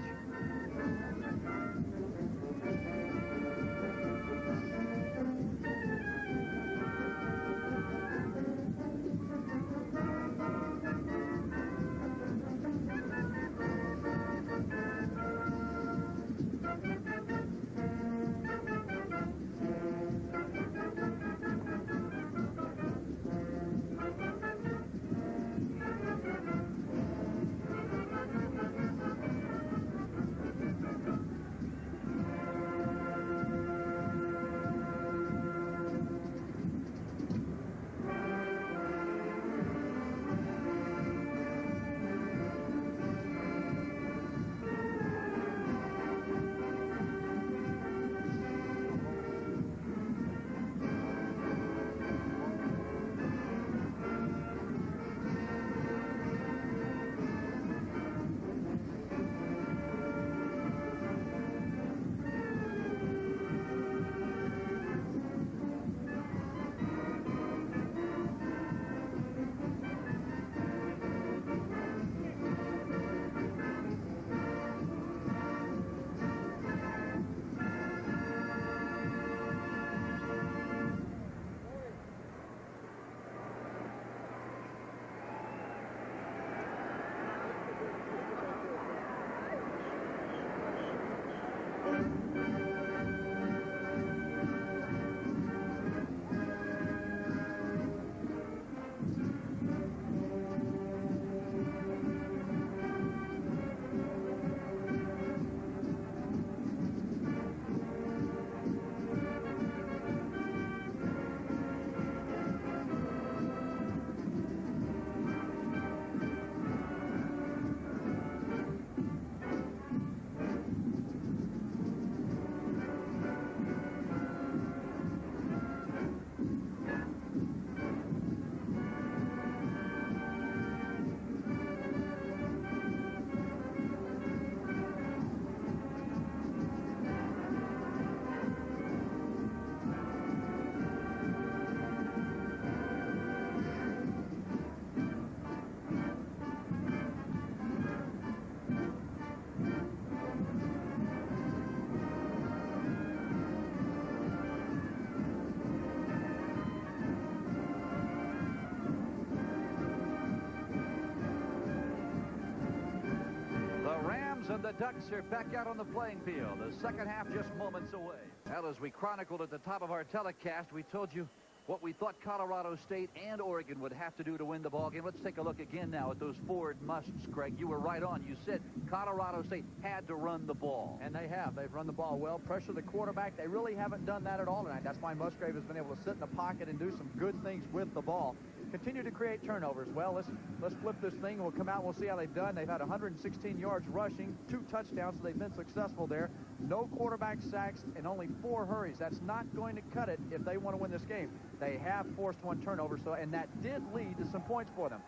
And the Ducks are back out on the playing field. The second half just moments away. Well, as we chronicled at the top of our telecast, we told you what we thought Colorado State and Oregon would have to do to win the ball game. Let's take a look again now at those forward musts, Craig. You were right on. You said Colorado State had to run the ball. And they have. They've run the ball well. Pressure the quarterback. They really haven't done that at all tonight. That's why Musgrave has been able to sit in the pocket and do some good things with the ball. Continue to create turnovers. Well, let's flip this thing. We'll come out and we'll see how they've done. They've had 116 yards rushing, 2 touchdowns, so they've been successful there. No quarterback sacks and only 4 hurries. That's not going to cut it if they want to win this game. They have forced 1 turnover, and that did lead to some points for them.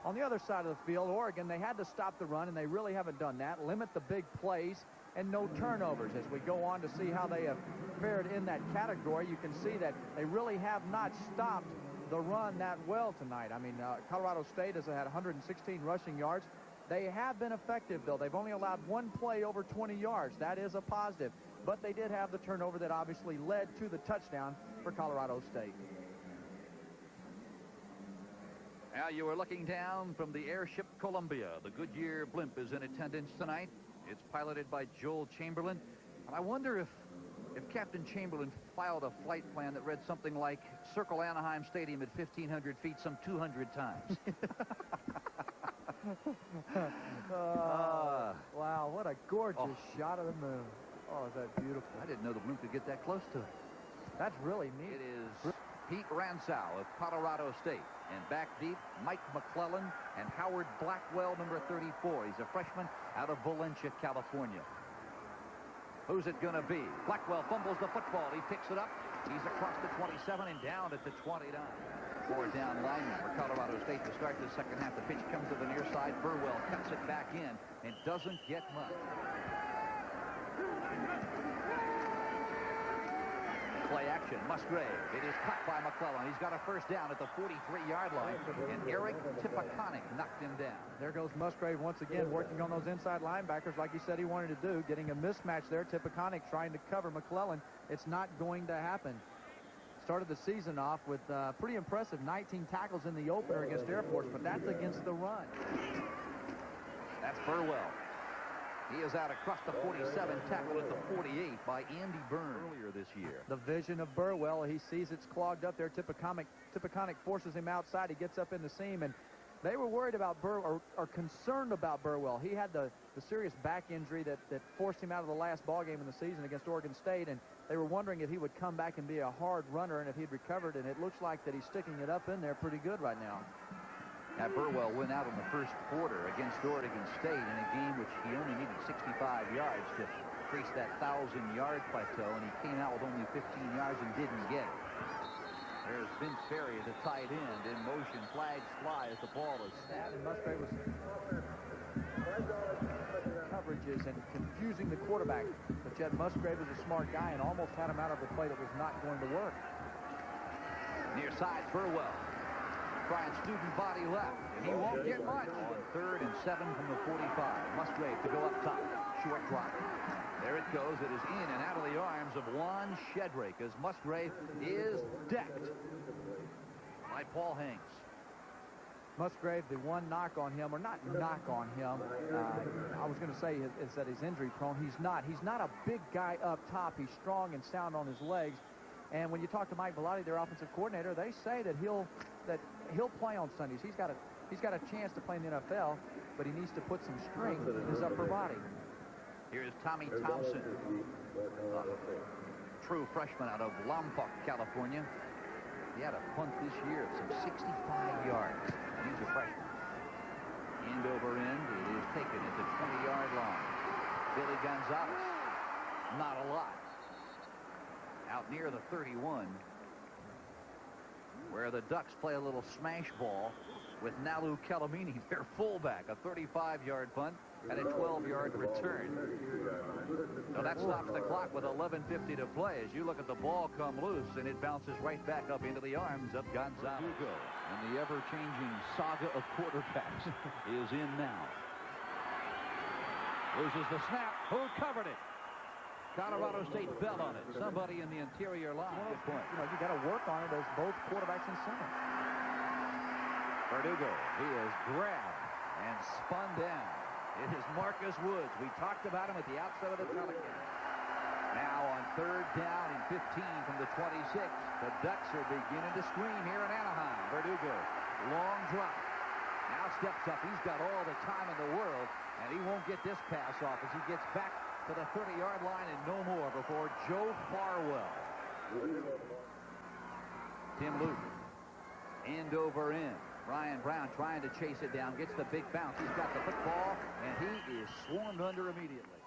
On the other side of the field, Oregon, they had to stop the run, and they really haven't done that. Limit the big plays and no turnovers. As we go on to see how they have fared in that category, you can see that they really have not stopped the run that well tonight. I mean, Colorado State has had 116 rushing yards. They have been effective, though. They've only allowed 1 play over 20 yards. That is a positive. But they did have the turnover that obviously led to the touchdown for Colorado State. Now you are looking down from the airship Columbia. The Goodyear blimp is in attendance tonight. It's piloted by Joel Chamberlain. And I wonder if Captain Chamberlain filed a flight plan that read something like circle Anaheim Stadium at 1,500 feet some 200 times. Wow, what a gorgeous shot of the moon. Oh, is that beautiful. I didn't know the blimp could get that close to it. That's really neat. It is Pete Ransow of Colorado State. And back deep, Mike McClellan and Howard Blackwell, number 34. He's a freshman out of Valencia, California. Who's it going to be? Blackwell fumbles the football. He picks it up. He's across the 27 and down at the 29. 4 down lineman for Colorado State to start the second half. The pitch comes to the near side. Burwell cuts it back in and doesn't get much. Play action. Musgrave. It is cut by McClellan. He's got a first down at the 43-yard line, and Eric Tipaconic knocked him down. There goes Musgrave once again working on those inside linebackers like he said he wanted to do, getting a mismatch there. Tipaconic trying to cover McClellan. It's not going to happen. Started the season off with pretty impressive 19 tackles in the opener against Air Force, but that's against the run. That's Burwell. He is out across the 47, tackled at the 48 by Andy Byrne earlier this year. The vision of Burwell, he sees it's clogged up there. Tipaconic forces him outside. He gets up in the seam, and they were worried about or concerned about Burwell. He had the serious back injury that forced him out of the last ball game in the season against Oregon State, and they were wondering if he would come back and be a hard runner and if he'd recovered, and it looks like that he's sticking it up in there pretty good right now. Now, Burwell went out in the first quarter against Oregon State in a game which he only needed 65 yards to reach that 1,000-yard plateau, and he came out with only 15 yards and didn't get it. There's Vince Ferry, the tight end, in motion. Flags fly as the ball is snapped. And Musgrave was coverages and confusing the quarterback. But yet Musgrave is a smart guy and almost had him out of the play that was not going to work. Near side, Burwell. Trying student body left, and he won't get much. On 3rd and 7 from the 45. Musgrave to go up top. Short drop. There it goes. It is in and out of the arms of Juan Shedrake as Musgrave is decked by Paul Hanks. Musgrave, the one knock on him, or not knock on him, I was going to say is that he's injury prone. He's not. He's not a big guy up top. He's strong and sound on his legs. And when you talk to Mike Bellotti, their offensive coordinator, they say that he'll play on Sundays. He's got a chance to play in the NFL, but he needs to put some strength in his upper body. Here's Tommy Thompson, true freshman out of Lompoc, California. He had a punt this year of some 65 yards. He's a freshman. End over end, it is taken at the 20-yard line. Billy Gonzalez, not a lot. Out near the 31, where the Ducks play a little smash ball with Nalu Calamini, their fullback, a 35-yard punt and a 12-yard return. So that stops the clock with 11:50 to play as you look at the ball come loose, and it bounces right back up into the arms of Gonzalez. And the ever-changing saga of quarterbacks is in now. Loses the snap. Who covered it? Colorado State fell on it. Somebody in the interior line. Good point. You know, you got to work on it as both quarterbacks in center. Verdugo, he is grabbed and spun down. It is Marcus Woods. We talked about him at the outset of the telecast. Now on 3rd down and 15 from the 26. The Ducks are beginning to scream here in Anaheim. Verdugo, long drop. Now steps up. He's got all the time in the world, and he won't get this pass off as he gets back to the 30-yard line and no more before Joe Farwell. Tim Luke, end over end. Ryan Brown trying to chase it down, gets the big bounce. He's got the football, and he is swarmed under immediately.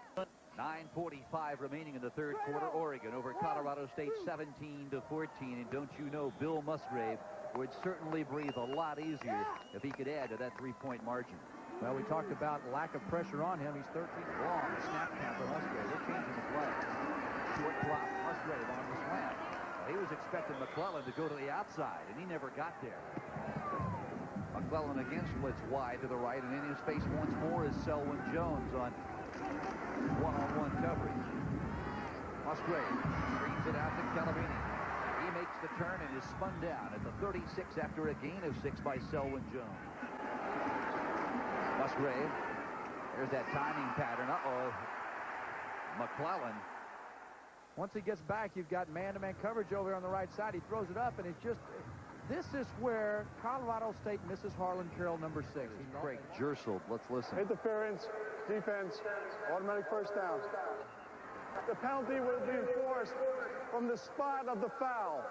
9:45 remaining in the third quarter. Oregon over Colorado State 17-14. And don't you know, Bill Musgrave would certainly breathe a lot easier if he could add to that 3-point margin. Well, we talked about lack of pressure on him. He's 13 long. Snap count for Musgrave. They're changing the play. Short drop. Musgrave on the slant. Well, he was expecting McClellan to go to the outside, and he never got there. McClellan again splits wide to the right, and in his face once more is Selwyn Jones on one-on-one coverage. Musgrave screens it out to Calavini. He makes the turn and is spun down at the 36 after a gain of 6 by Selwyn Jones. Musgrave, there's that timing pattern. Uh-oh. McClellan. Once he gets back, you've got man-to-man coverage over on the right side. He throws it up, and it's just... This is where Colorado State misses Harlan Carroll, number 6. Craig Gersel. Let's listen. Interference, defense, automatic first down. The penalty will be enforced from the spot of the foul.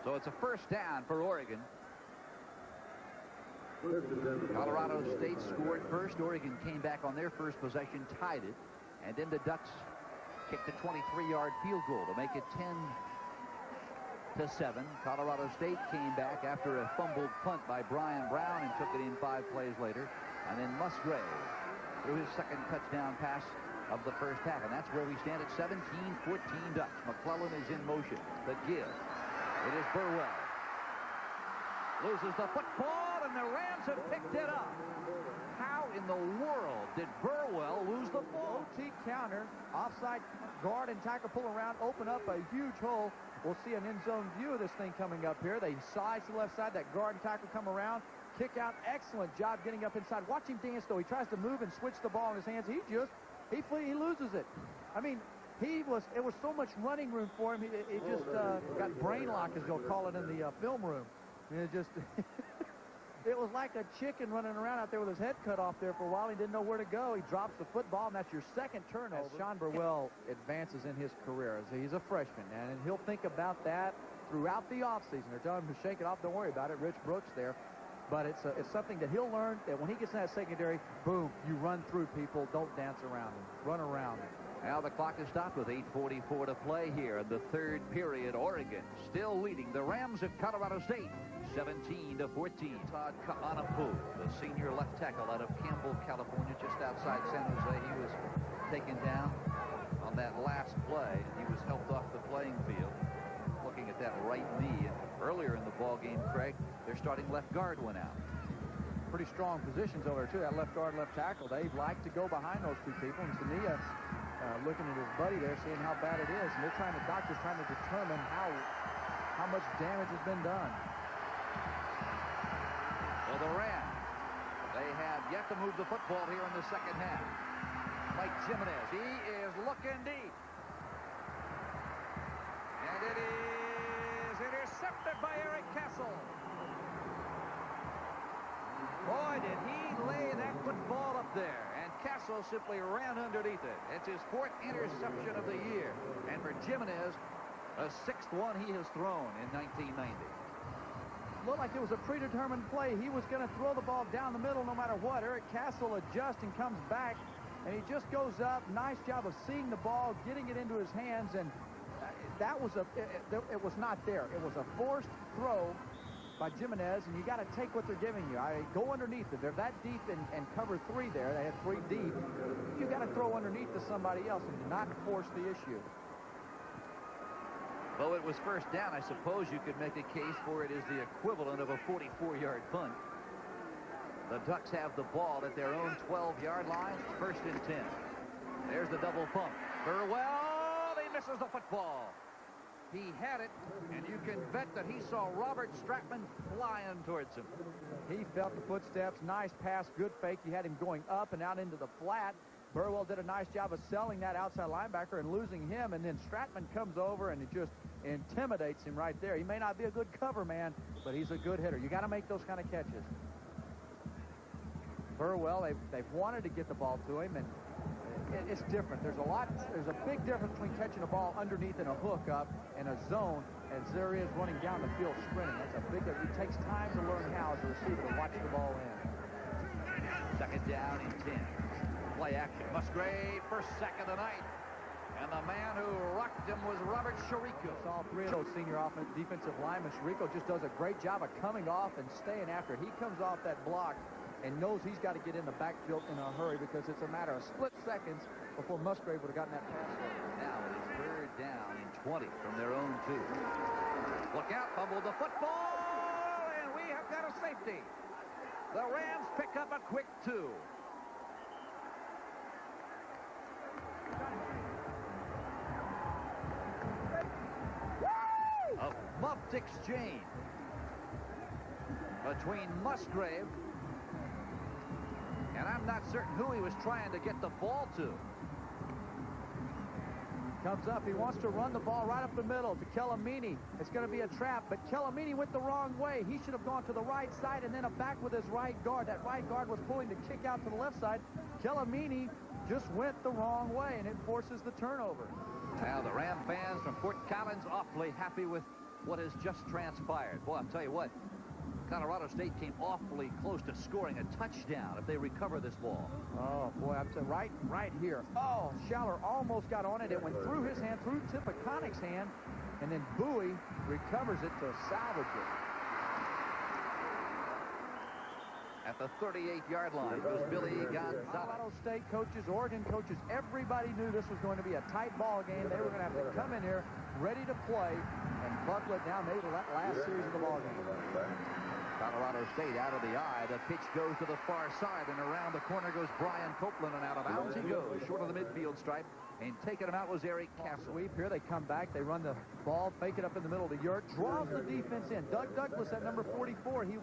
So it's a first down for Oregon. Colorado State scored first. Oregon came back on their first possession, tied it. And then the Ducks kicked a 23-yard field goal to make it 10-7. Colorado State came back after a fumbled punt by Brian Brown and took it in 5 plays later. And then Musgrave threw his second touchdown pass of the first half. And that's where we stand at 17-14 Ducks. McClellan is in motion. The give. It is Burwell. Loses the football, and the Rams have picked it up. How in the world did Burwell lose the ball? OT counter, offside guard and tackle pull around, open up a huge hole. We'll see an end zone view of this thing coming up here. They slide to the left side, that guard and tackle come around, kick out. Excellent job getting up inside. Watch him dance, though. He tries to move and switch the ball in his hands. He loses it. I mean, it was so much running room for him. He just got brain lock, as they'll call it in the film room. It just... It was like a chicken running around out there with his head cut off there for a while. He didn't know where to go. He drops the football, and that's your second turnover. As Sean Burwell advances in his career, he's a freshman, and he'll think about that throughout the offseason. They're telling him to shake it off. Don't worry about it. Rich Brooks there. But it's something that he'll learn, that when he gets in that secondary, boom, you run through people. Don't dance around them. Run around them. Now the clock is stopped with 8:44 to play here in the third period. Oregon still leading the Rams of Colorado State 17-14. Todd Kaanapu, the senior left tackle out of Campbell, California, just outside San Jose. He was taken down on that last play. He was helped off the playing field. Looking at that right knee. Earlier in the ball game, Craig, their starting left guard went out. Pretty strong positions over there, too. That left guard, left tackle. They like to go behind those two people. And Sania looking at his buddy there, seeing how bad it is. And doctors trying to determine how much damage has been done. Well, the Rams, they have yet to move the football here in the second half. Mike Jimenez, he is looking deep. And it is intercepted by Eric Castle. Boy, did he lay that football up there. And Castle simply ran underneath it. It's his 4th interception of the year. And for Jimenez, a 6th one he has thrown in 1990. Looked like it was a predetermined play. He was going to throw the ball down the middle no matter what. Eric Castle adjusts and comes back, and he just goes up. Nice job of seeing the ball, getting it into his hands, and that was it was not there. It was a forced throw by Jimenez, and you got to take what they're giving you. Go underneath. If they're that deep and cover 3 there, they had 3 deep, you got to throw underneath to somebody else and not force the issue. Though it was first down, I suppose you could make a case for it as the equivalent of a 44-yard punt. The Ducks have the ball at their own 12-yard line, 1st and 10. There's the double pump. Burwell, he misses the football. he had it, and you can bet that he saw Robert Stratman flying towards him. He felt the footsteps. Nice pass, good fake. He had him going up and out into the flat. Burwell did a nice job of selling that outside linebacker and losing him, and then Stratman comes over and it just intimidates him right there. He may not be a good cover man, but he's a good hitter. You got to make those kind of catches. Burwell, they've wanted to get the ball to him, and it's different. There's a big difference between catching a ball underneath in a hookup and a zone as there is running down the field sprinting. That's a big difference. It takes time to learn how as a receiver to watch the ball in. Second down and 10. Play action. Musgrave first sack of the night. And the man who rocked him was Robert Chirico. All three of those senior defensive linemen. Chirico just does a great job of coming off and staying after. He comes off that block and knows he's got to get in the backfield in a hurry because it's a matter of split seconds before Musgrave would have gotten that pass. Now it is third down and 20 from their own 2. Look out, fumbled the football, and we have got a safety. The Rams pick up a quick 2. A muffed exchange between Musgrave, and I'm not certain who he was trying to get the ball to. Comes up. He wants to run the ball right up the middle to Kellamini. It's going to be a trap, but Kellamini went the wrong way. He should have gone to the right side and then back with his right guard. That right guard was pulling the kick out to the left side. Kellamini just went the wrong way, and it forces the turnover. Now the Ram fans from Fort Collins awfully happy with what has just transpired. Boy, I'll tell you what, Colorado State came awfully close to scoring a touchdown if they recover this ball. Oh, boy, I'm saying right here. Oh, Schaller almost got on it. It went through his hand, through Tipaconic's hand, and then Bowie recovers it to salvage it. At the 38-yard line was Billy Gonzalez. Colorado State coaches, Oregon coaches, everybody knew this was going to be a tight ball game. They were going to have to come in here ready to play and buckle it down maybe that last series of the ball game. Colorado State out of the eye. The pitch goes to the far side, and around the corner goes Brian Copeland, and out of bounds he goes, short of the midfield stripe, and taking him out was Eric Castle. Sweep here. They come back. They run the ball, fake it up in the middle to Yurt, draws the defense in. Doug Douglas at number 44. He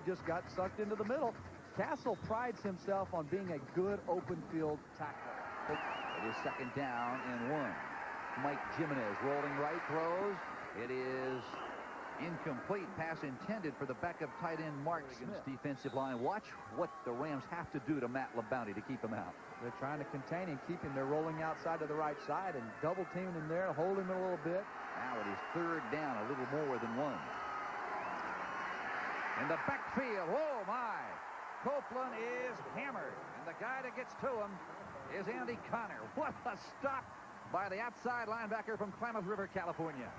just got sucked into the middle. Castle prides himself on being a good open field tackler. It is second down and 1. Mike Jimenez rolling right, throws. It is incomplete. Pass intended for the backup tight end Mark Smith's defensive line. Watch what the Rams have to do to Matt LaBounty to keep him out. They're trying to contain him, keep him. They're rolling outside to the right side and double teaming him there, hold him a little bit. Now it is third down, a little more than 1. In the backfield, oh my! Copeland is hammered, and the guy that gets to him is Andy Connor. What a stop by the outside linebacker from Klamath River, California.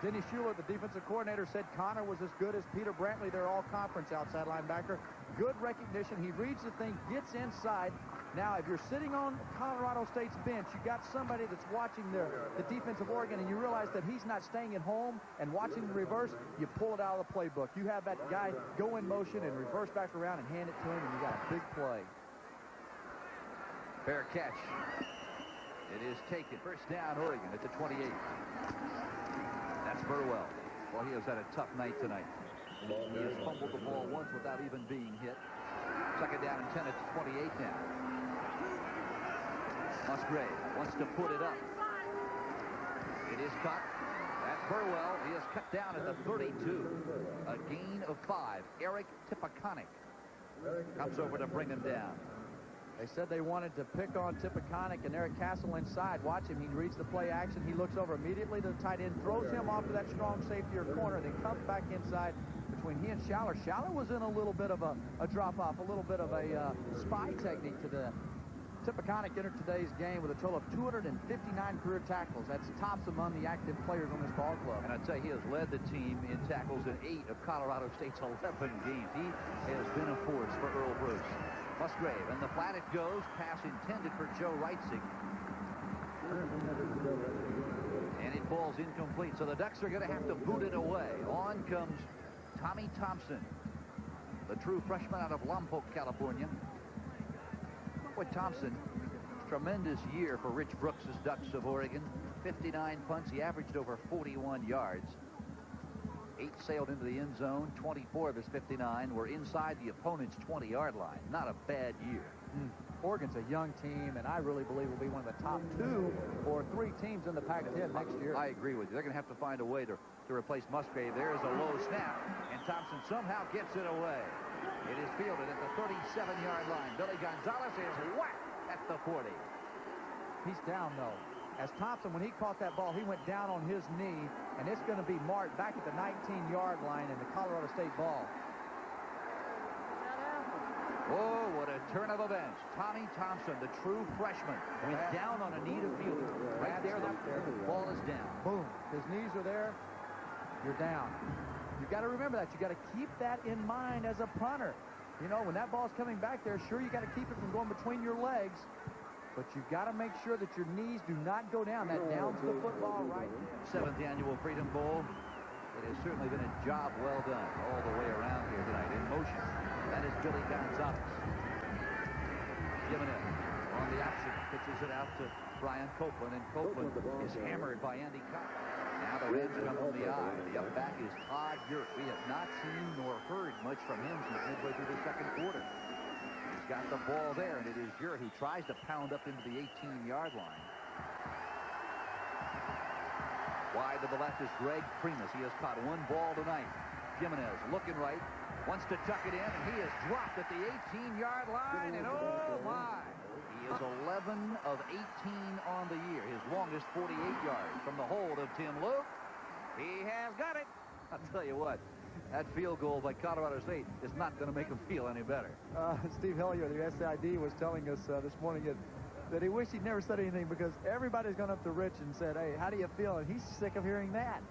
Denny Schuler, the defensive coordinator, said Connor was as good as Peter Brantley, their all-conference outside linebacker. Good recognition. He reads the thing, gets inside. Now, if you're sitting on Colorado State's bench, you got somebody that's watching the defense of Oregon, and you realize that he's not staying at home and watching the reverse, you pull it out of the playbook. You have that guy go in motion and reverse back around and hand it to him, and you got a big play. Fair catch. It is taken. First down, Oregon at the 28. That's Burwell. Well, he has had a tough night tonight. He has fumbled the ball once without even being hit. Second down and 10 at the 28 now. Musgrave wants to put it up. It is cut. That's Burwell. He is cut down at the 32. A gain of 5. Eric Tipaconic comes over to bring him down. They said they wanted to pick on Tipaconic and Eric Castle inside. Watch him. He reads the play action. He looks over immediately to the tight end, throws him off to that strong safety or corner, then comes back inside between he and Schaller. Schaller was in a little bit of a drop-off, a little bit of a spy technique to the Tipaconic entered today's game with a total of 259 career tackles. That's tops among the active players on this ball club. And I'd say he has led the team in tackles in 8 of Colorado State's 11 games. He has been a force for Earl Bruce. Musgrave, and the flat it goes. Pass intended for Joe Reitzig. And it falls incomplete, so the Ducks are going to have to boot it away. On comes Tommy Thompson, the true freshman out of Lompoc, California. Boy, Thompson, tremendous year for Rich Brooks' Ducks of Oregon. 59 punts. He averaged over 41 yards. 8 sailed into the end zone. 24 of his 59 were inside the opponent's 20-yard line. Not a bad year. Oregon's a young team, and I really believe will be one of the top 2 or 3 teams in the Pac-10 next year. I agree with you. They're going to have to find a way to replace Musgrave. There's a low snap, and Thompson somehow gets it away. It is fielded at the 37-yard line. Billy Gonzalez is whacked at the 40. He's down, though. As Thompson, when he caught that ball, he went down on his knee, and it's going to be marked back at the 19-yard line in the Colorado State ball. Oh, what a turn of events. Tommy Thompson, the true freshman, went down on a knee to field it. Right there, the ball is down. Boom. His knees are there. You're down. You've got to remember that. You've got to keep that in mind as a punter. You know, when that ball's coming back there, sure, you got to keep it from going between your legs, but you've got to make sure that your knees do not go down. That downs the football right. 7th annual Freedom Bowl. It has certainly been a job well done all the way around here tonight. In motion, that is Billy Gonzalez. Giving it on the option, pitches it out to Brian Copeland, and Copeland is hammered by Andy Cox. Now the Reds come on the eye. The up back is Todd Yurt. We have not seen nor heard much from him since midway through the second quarter. He's got the ball there, and it is Yurt who tries to pound up into the 18-yard line. Wide to the left is Greg Primus. He has caught 1 ball tonight. Jimenez looking right, wants to tuck it in, and he is dropped at the 18-yard line, and oh my! He is 11 of 18 on the year. His longest 48 yards from the hold of Tim Luke. He has got it. I'll tell you what, that field goal by Colorado State is not going to make him feel any better. Steve Hellier, the SID, was telling us this morning that he wished he'd never said anything because everybody's gone up to Rich and said, hey, how do you feel? And he's sick of hearing that.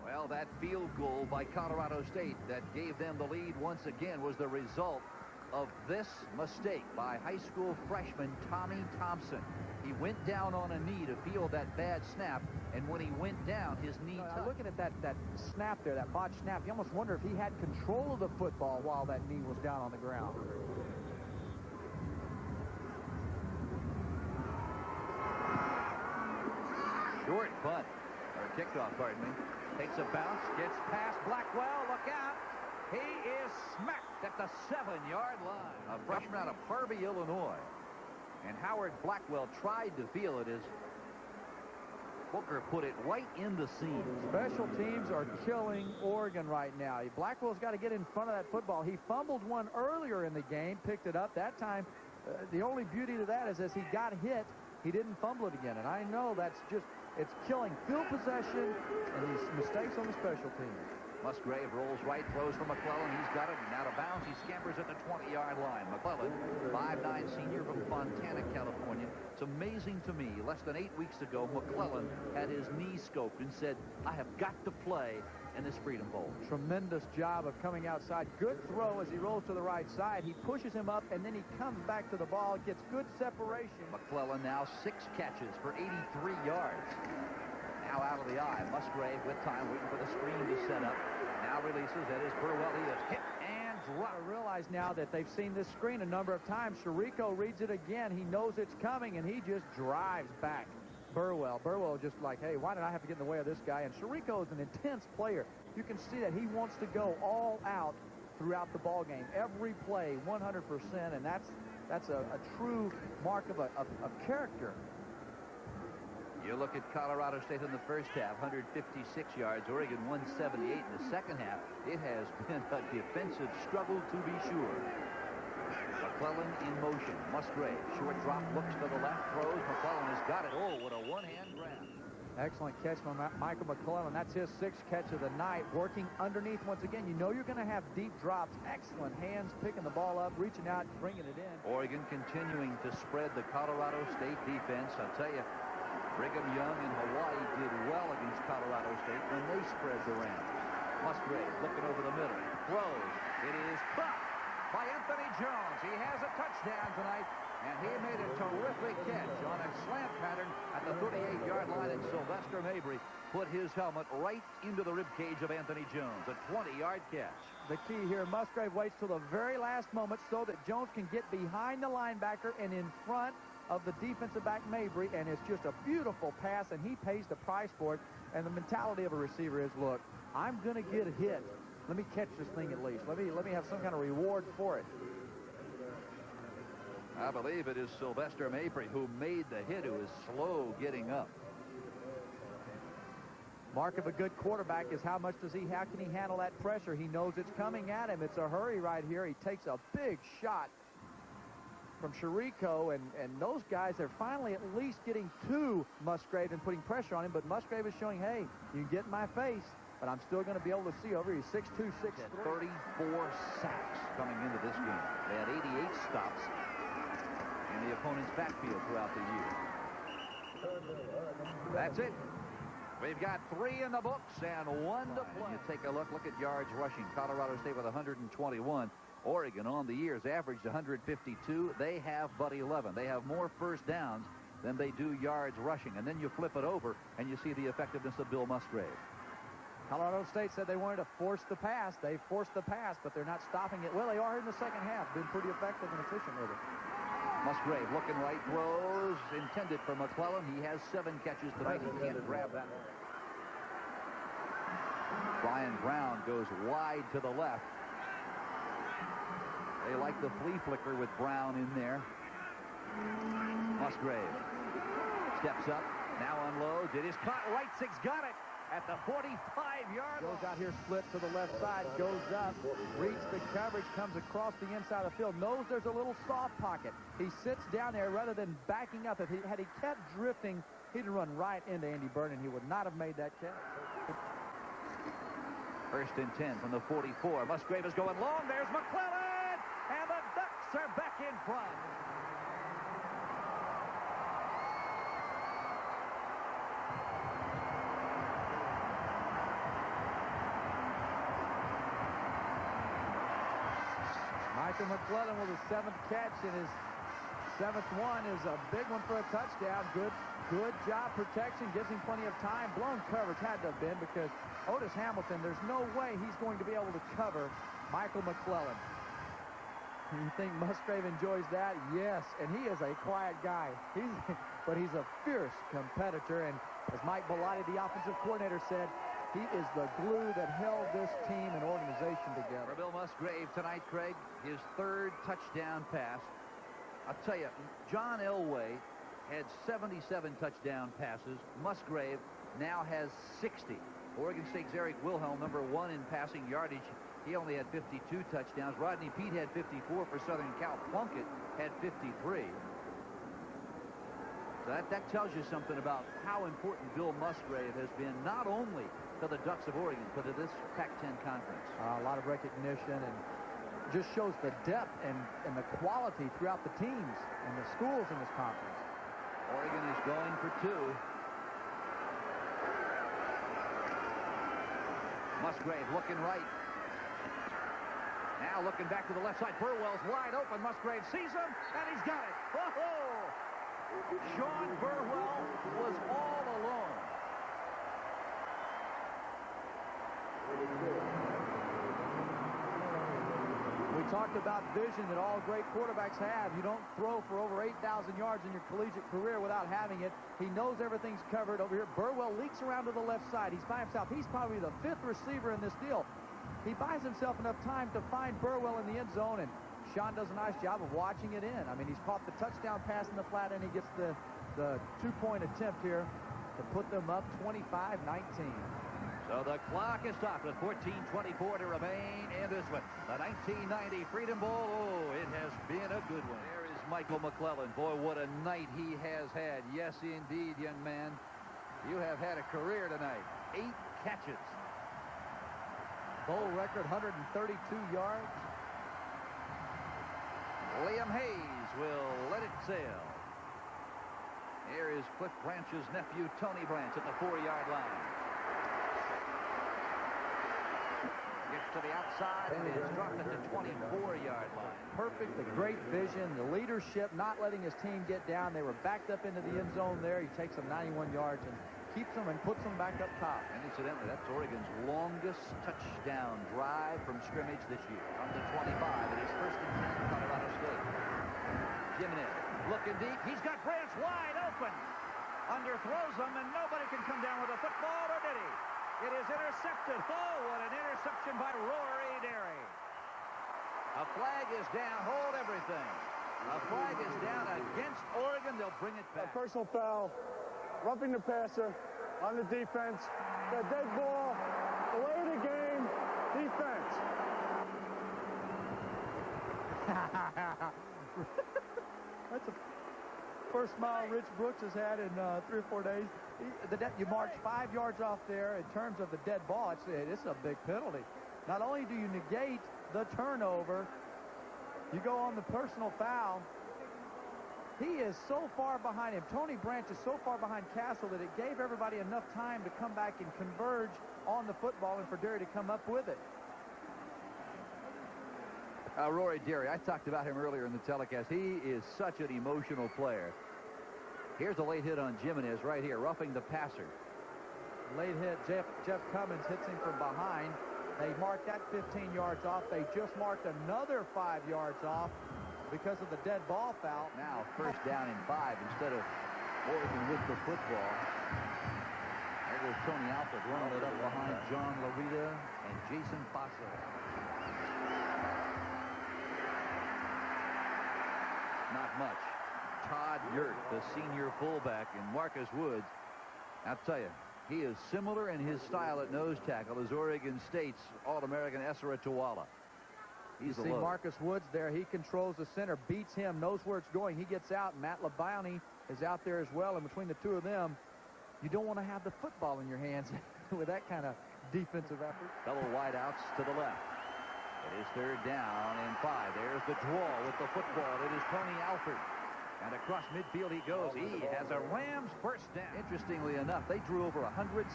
Well, that field goal by Colorado State that gave them the lead once again was the result of this mistake by high school freshman Tommy Thompson. He went down on a knee to field that bad snap, and when he went down, his knee touched. Looking at that snap there, that botched snap, you almost wonder if he had control of the football while that knee was down on the ground. Short punt, or kickoff, pardon me. Takes a bounce, gets past Blackwell, look out. He is smacked at the 7-yard line. A freshman out of Harvey, Illinois. And Howard Blackwell tried to feel it as Booker put it right in the seam. Special teams are killing Oregon right now. Blackwell's got to get in front of that football. He fumbled one earlier in the game, picked it up. That time, the only beauty to that is as he got hit, he didn't fumble it again. And I know that's just, it's killing field possession and these mistakes on the special teams. Musgrave rolls right, throws for McClellan. He's got it, and out of bounds. He scampers at the 20-yard line. McClellan, 5'9" senior from Fontana, California. It's amazing to me, less than 8 weeks ago, McClellan had his knee scoped and said, I have got to play in this Freedom Bowl. Tremendous job of coming outside. Good throw as he rolls to the right side. He pushes him up, and then he comes back to the ball, gets good separation. McClellan now 6 catches for 83 yards. Now out of the eye. Musgrave with time, waiting for the screen to set up. Now releases. That is Burwell. He is hit and dropped. I realize now that they've seen this screen a number of times. Chirico reads it again. He knows it's coming, and he just drives back. Burwell just like, hey, why did I have to get in the way of this guy? And Chirico is an intense player. You can see that he wants to go all out throughout the ball game. Every play, 100%, and that's a true mark of a character. You look at Colorado State in the first half, 156 yards. Oregon 178 in the second half. It has been a defensive struggle to be sure. McClellan in motion. Musgrave, short drop, looks to the left, throws. McClellan has got it. Oh, what a one-hand grab. Excellent catch from Michael McClellan. That's his 6th catch of the night. Working underneath once again. You know you're going to have deep drops. Excellent hands, picking the ball up, reaching out, bringing it in. Oregon continuing to spread the Colorado State defense. I'll tell you, Brigham Young in Hawaii did well against Colorado State when they spread the Rams. Musgrave looking over the middle. Throws. It is caught by Anthony Jones. He has a touchdown tonight, and he made a terrific catch on a slant pattern at the 38-yard line, and Sylvester Mabry put his helmet right into the ribcage of Anthony Jones. A 20-yard catch. The key here, Musgrave waits till the very last moment so that Jones can get behind the linebacker and in front of the defensive back Mabry, and it's just a beautiful pass, and he pays the price for it. And the mentality of a receiver is, look, I'm going to get hit. Let me catch this thing at least. Let me have some kind of reward for it. I believe it is Sylvester Mabry who made the hit, who is slow getting up. Mark of a good quarterback is how can he handle that pressure? He knows it's coming at him. It's a hurry right here. He takes a big shot from Chirico, and those guys are finally at least getting to Musgrave and putting pressure on him, but Musgrave is showing, hey, you can get in my face, but I'm still going to be able to see over. He's 6'2", 6'3". 34 sacks coming into this game. They had 88 stops in the opponent's backfield throughout the year. That's it. We've got 3 in the books and 1 to play. You take a look at yards rushing. Colorado State with 121. Oregon on the years averaged 152. They have but 11. They have more first downs than they do yards rushing. And then you flip it over and you see the effectiveness of Bill Musgrave. Colorado State said they wanted to force the pass. They forced the pass, but they're not stopping it. Well, they are in the second half. Been pretty effective and efficient with it. Musgrave looking right, throws intended for McClellan. He has 7 catches tonight. He can't grab that. Brian Brown goes wide to the left. They like the flea flicker with Brown in there. Musgrave steps up, now unloads. It is caught. Right six got it at the 45-yard line. Goes out here, split to the left side, goes up, reads the coverage, comes across the inside of the field, knows there's a little soft pocket. He sits down there rather than backing up. Had he kept drifting, he'd run right into Andy Vernon. He would not have made that catch. 1st and 10 from the 44. Musgrave is going long. There's McClellan, and the Ducks are back in front. Michael McClellan with his 7th catch, and his 7th one is a big one for a touchdown. Good job protection, gives him plenty of time. Blown coverage had to have been, because Otis Hamilton, there's no way he's going to be able to cover Michael McClellan. You think Musgrave enjoys that? Yes, and he is a quiet guy. But he's a fierce competitor, and as Mike Bellotti, the offensive coordinator, said, he is the glue that held this team and organization together. For Bill Musgrave tonight, Craig, his 3rd touchdown pass. I'll tell you, John Elway had 77 touchdown passes. Musgrave now has 60. Oregon State's Eric Wilhelm, number 1 in passing yardage. He only had 52 touchdowns. Rodney Peete had 54 for Southern Cal. Plunkett had 53. So that tells you something about how important Bill Musgrave has been, not only to the Ducks of Oregon, but to this Pac-10 conference. A lot of recognition, and just shows the depth and the quality throughout the teams and the schools in this conference. Oregon is going for 2. Musgrave looking right. Now looking back to the left side. Burwell's wide open. Musgrave sees him, and he's got it. Oh! Sean Burwell was all alone. We talked about vision that all great quarterbacks have. You don't throw for over 8,000 yards in your collegiate career without having it. He knows everything's covered over here. Burwell leaks around to the left side. He's by himself. He's probably the 5th receiver in this deal. He buys himself enough time to find Burwell in the end zone, and Sean does a nice job of watching it in. I mean, he's caught the touchdown pass in the flat, and he gets the 2-point attempt here to put them up 25-19. So the clock is stopped with 14:24 to remain in this one. The 1990 Freedom Bowl. Oh, it has been a good one. There is Michael McClellan. Boy, what a night he has had. Yes, indeed, young man. You have had a career tonight. 8 catches. Bowl record, 132 yards. Liam Hayes will let it sail. Here is Cliff Branch's nephew, Tony Branch, at the 4-yard line. Gets to the outside and is dropped at the 24-yard line. Perfect, the great vision, the leadership, not letting his team get down. They were backed up into the end zone there. He takes them 91 yards and keeps them and puts them back up top. And incidentally, that's Oregon's longest touchdown drive from scrimmage this year. From the 25, it is 1st and 10, Colorado State. Jimenez looking deep. He's got Branch wide open. Underthrows him, and nobody can come down with a football, or did he? It is intercepted. Oh, what an interception by Rory Derry. A flag is down. Hold everything. A flag is down against Oregon. They'll bring it back. A personal foul, roughing the passer on the defense. The dead ball, delay the game, defense. That's the first smile Rich Brooks has had in 3 or 4 days. You march 5 yards off there in terms of the dead ball. It's a big penalty. Not only do you negate the turnover, you go on the personal foul. He is so far behind him. Tony Branch is so far behind Castle that it gave everybody enough time to come back and converge on the football and for Derry to come up with it. Rory Derry, I talked about him earlier in the telecast. He is such an emotional player. Here's a late hit on Jimenez right here, roughing the passer. Late hit. Jeff Cummins hits him from behind. They marked that 15 yards off. They just marked another 5 yards off because of the dead ball foul. Now first down and 5 instead of Oregon with the football. There goes Tony Alford running it up behind John Larita and Jason Fossa. Not much. Todd Yurt, the senior fullback, and Marcus Woods. I'll tell you, he is similar in his style at nose tackle as Oregon State's All-American Esra Tuwala. He's you see Marcus Woods there. He controls the center, beats him, knows where it's going. He gets out. Matt Labounty is out there as well. And between the two of them, you don't want to have the football in your hands with that kind of defensive effort. Double wideouts to the left. It is third down and 5. There's the draw with the football. It is Tony Alford. And across midfield he goes. He has a Rams first down. Interestingly enough, they drew over 160,000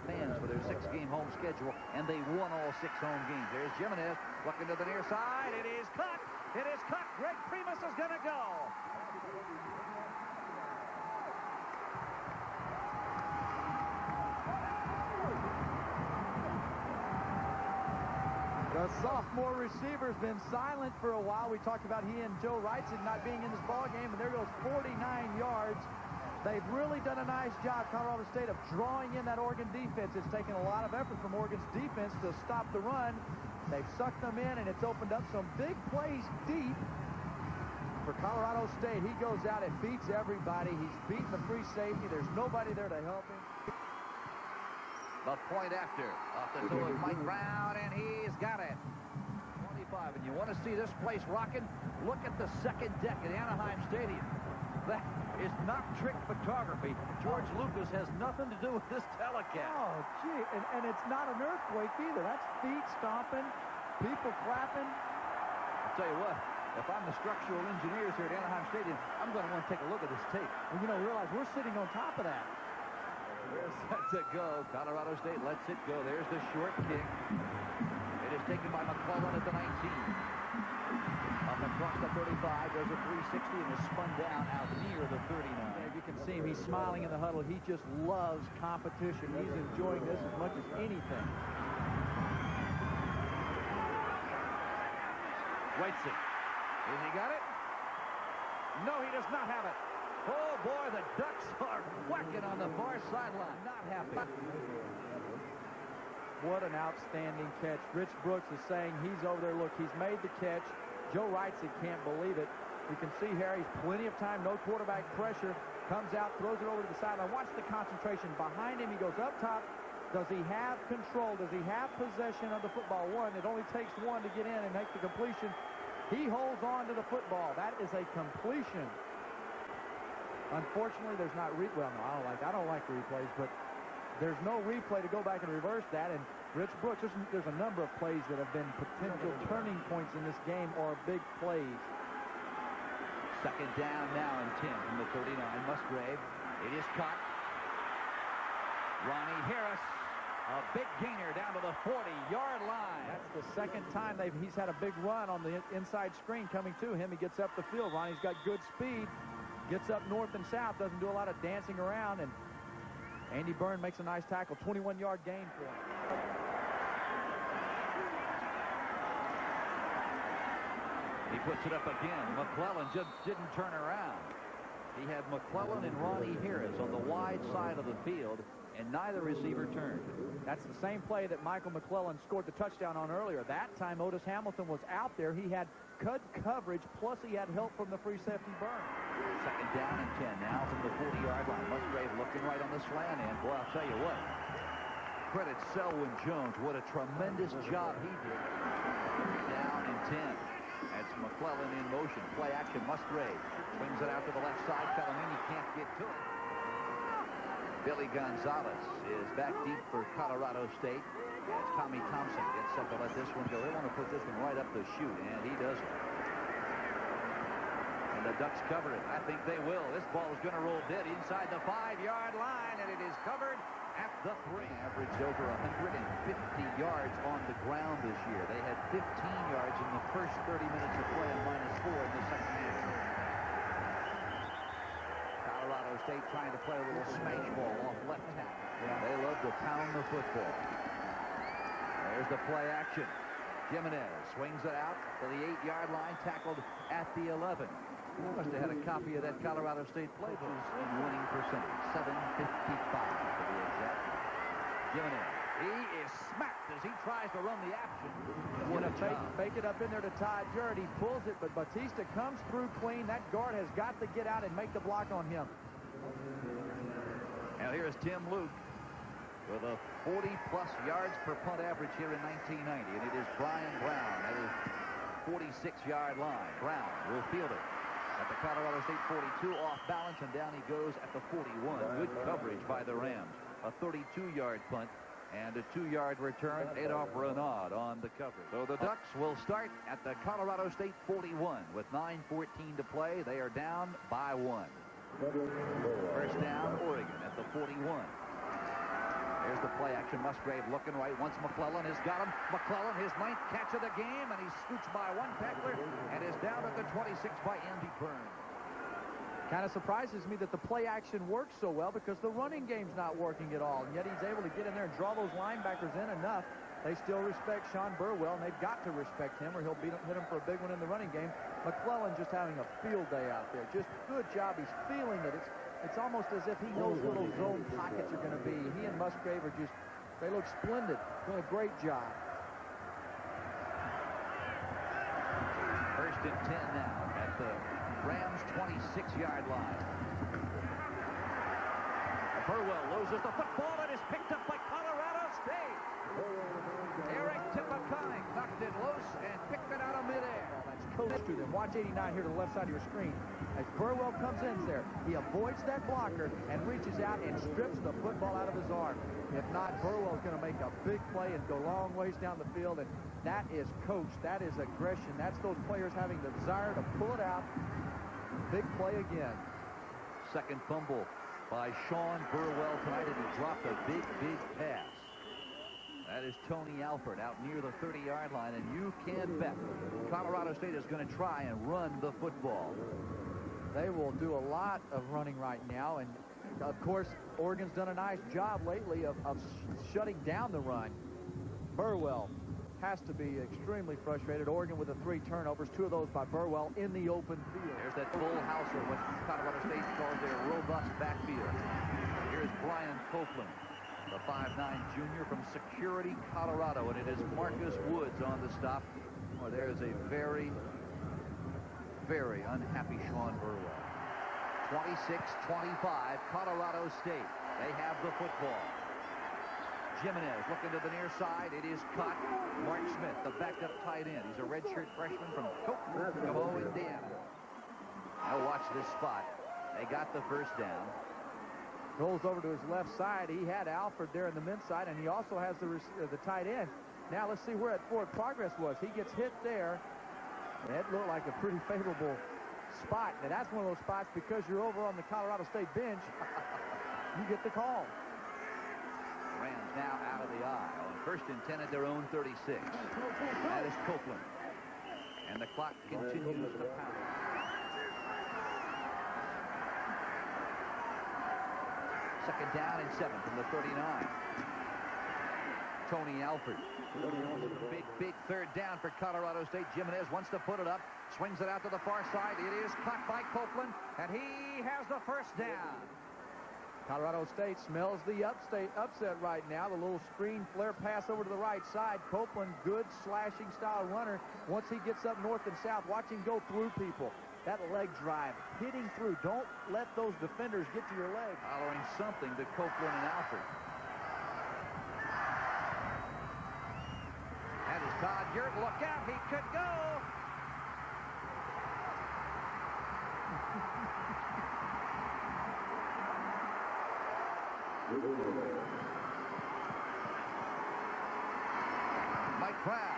fans for their 6-game home schedule, and they won all 6 home games. There's Jimenez looking to the near side. It is cut. It is cut. Greg Primus is going to go. The sophomore receiver's been silent for a while. We talked about he and Joe Wrightson not being in this ball game, and there goes 49 yards. They've really done a nice job, Colorado State, of drawing in that Oregon defense. It's taken a lot of effort from Oregon's defense to stop the run. They've sucked them in, and it's opened up some big plays deep for Colorado State. He goes out and beats everybody. He's beaten the free safety. There's nobody there to help him. The point after. Off the toe of Mike Brown, and he's got it. 25. And you want to see this place rocking? Look at the second deck at Anaheim Stadium. That is not trick photography. George Lucas has nothing to do with this telecast. Oh, gee. And it's not an earthquake either. That's feet stomping, people clapping. I'll tell you what. If I'm the structural engineers here at Anaheim Stadium, I'm going to want to take a look at this tape. Well, you know, realize we're sitting on top of that. They're set to go. Colorado State lets it go. There's the short kick. It is taken by McClellan at the 19. Up across the 35, does a 360 and is spun down out near the 39. You can see him. He's smiling in the huddle. He just loves competition. He's enjoying this as much as anything. Wrightson. Has he got it? No, he does not have it. Oh, boy, the Ducks are whacking on the far sideline. Not happy. What an outstanding catch. Rich Brooks is saying he's over there. Look, he's made the catch. Joe Wrightson can't believe it. You can see Harry's plenty of time, no quarterback pressure. Comes out, throws it over to the sideline. Watch the concentration. Behind him, he goes up top. Does he have control? Does he have possession of the football? One, it only takes one to get in and make the completion. He holds on to the football. That is a completion. Unfortunately, there's not well, no, I don't like replays, but there's no replay to go back and reverse that. And Rich Brooks, there's a number of plays that have been potential turning points in this game or big plays. Second down now and 10 from the 39. Musgrave. It is caught. Ronnie Harris, a big gainer down to the 40-yard line. That's the second time he's had a big run on the inside screen coming to him. He gets up the field. Ronnie's got good speed. Gets up north and south, doesn't do a lot of dancing around, and Andy Byrne makes a nice tackle, 21-yard gain for him. He puts it up again. McClellan just didn't turn around. He had McClellan and Ronnie Harris on the wide side of the field, and neither receiver turned. That's the same play that Michael McClellan scored the touchdown on earlier. That time Otis Hamilton was out there. He had good coverage, plus he had help from the free safety burn. Second down and 10 now from the 40-yard line. Musgrave looking right on the slant end. Boy, I'll tell you what. Credit Selwyn Jones. What a tremendous job he did. Down and 10. That's McClellan in motion. Play action. Musgrave swings it out to the left side. Fellamini can't get to it. Billy Gonzalez is back deep for Colorado State. As Tommy Thompson gets set to let this one go. They want to put this one right up the chute, and he doesn't. And the Ducks cover it. I think they will. This ball is going to roll dead inside the 5-yard line, and it is covered at the 3. Averaged over 150 yards on the ground this year. They had 15 yards in the first 30 minutes of play and -4 in the second half. Colorado State trying to play a little smash ball off left tackle. Yeah, they love to pound the football. There's the play action. Jimenez swings it out to the 8-yard line, tackled at the 11. Must have had a copy of that Colorado State playbook. In winning percentage, 755 to be exact. Jimenez, he is smacked as he tries to run the action. What a fake it up in there to Todd Jarrett. He pulls it, but Batista comes through clean. That guard has got to get out and make the block on him. Now here's Tim Luke with a 40-plus yards per punt average here in 1990, and it is Brian Brown at his 46-yard line. Brown will field it at the Colorado State 42, off balance, and down he goes at the 41. Good coverage by the Rams. A 32-yard punt and a 2-yard return. Adolph Renaud on the coverage. So the Ducks will start at the Colorado State 41 with 9:14 to play. They are down by 1. First down, Oregon at the 41. There's the play action. Musgrave looking right. Once McClellan has got him. McClellan, his 9th catch of the game, and he's scooched by one tackler and is down at the 26 by Andy Burns. Kind of surprises me that the play action works so well because the running game's not working at all, and yet he's able to get in there and draw those linebackers in enough. They still respect Sean Burwell, and they've got to respect him or he'll hit him for a big one in the running game. McClellan just having a field day out there. Just good job. He's feeling it. It's almost as if he knows where those zone pockets are going to be. He and Musgrave are just, they look splendid. Doing a great job. First and 10 now at the Rams 26-yard line. Burwell loses the football and is picked up by Colorado State. Eric Tippecanoe knocked it loose and picked it out of midair. That's close to them. Watch 89 here to the left side of your screen. As Burwell comes in there, he avoids that blocker and reaches out and strips the football out of his arm. If not, Burwell's going to make a big play and go long ways down the field, and that is coach. That is aggression. That's those players having the desire to pull it out. Big play again. Second fumble by Sean Burwell tonight, and he dropped a big pass. That is Tony Alford out near the 30-yard line, and you can bet Colorado State is going to try and run the football. They will do a lot of running right now, and of course, Oregon's done a nice job lately of shutting down the run. Burwell has to be extremely frustrated. Oregon with the 3 turnovers, 2 of those by Burwell in the open field. There's that full houser, what Colorado State calls their robust backfield. Here's Brian Copeland, the 5'9 junior from Security, Colorado, and it is Marcus Woods on the stop. Well, there is a very, very unhappy Sean Burwell. 26-25, Colorado State. They have the football. Jimenez looking to the near side. It is caught. Mark Smith, the backup tight end. He's a redshirt freshman from Kokomo, Indiana. Now watch this spot. They got the first down. Rolls over to his left side. He had Alford there in the mid side, and he also has the tight end. Now let's see where that forward progress was. He gets hit there. That looked like a pretty favorable spot. Now that's one of those spots, because you're over on the Colorado State bench, you get the call. Rams now out of the aisle. And first and 10 at their own 36. That is Copeland. And the clock continues to pound. Second down and 7 from the 39. Tony Alford. Big third down for Colorado State. Jimenez wants to put it up, swings it out to the far side. It is caught by Copeland, and he has the first down. Colorado State smells the upset right now. The little screen flare pass over to the right side. Copeland, good slashing style runner. Once he gets up north and south, watch him go through people. That leg drive, hitting through. Don't let those defenders get to your leg. Following something to Copeland and Alford. That is Todd Yurt. Look out, he could go. Mike Brown.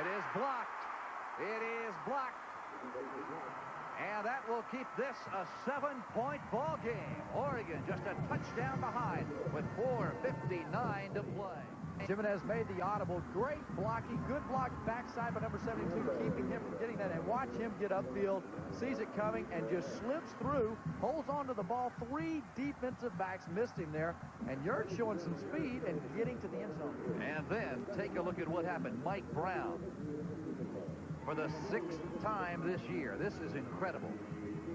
It is blocked. It is blocked. And that will keep this a 7-point ball game. Oregon just a touchdown behind with 4:59 to play. Jimenez made the audible. Great blocking. Good block backside by number 72, keeping him from getting that. And watch him get upfield, sees it coming, and just slips through, holds on to the ball. 3 defensive backs missed him there. And Yurt showing some speed and getting to the end zone. And then take a look at what happened. Mike Brown, for the 6th time this year. This is incredible.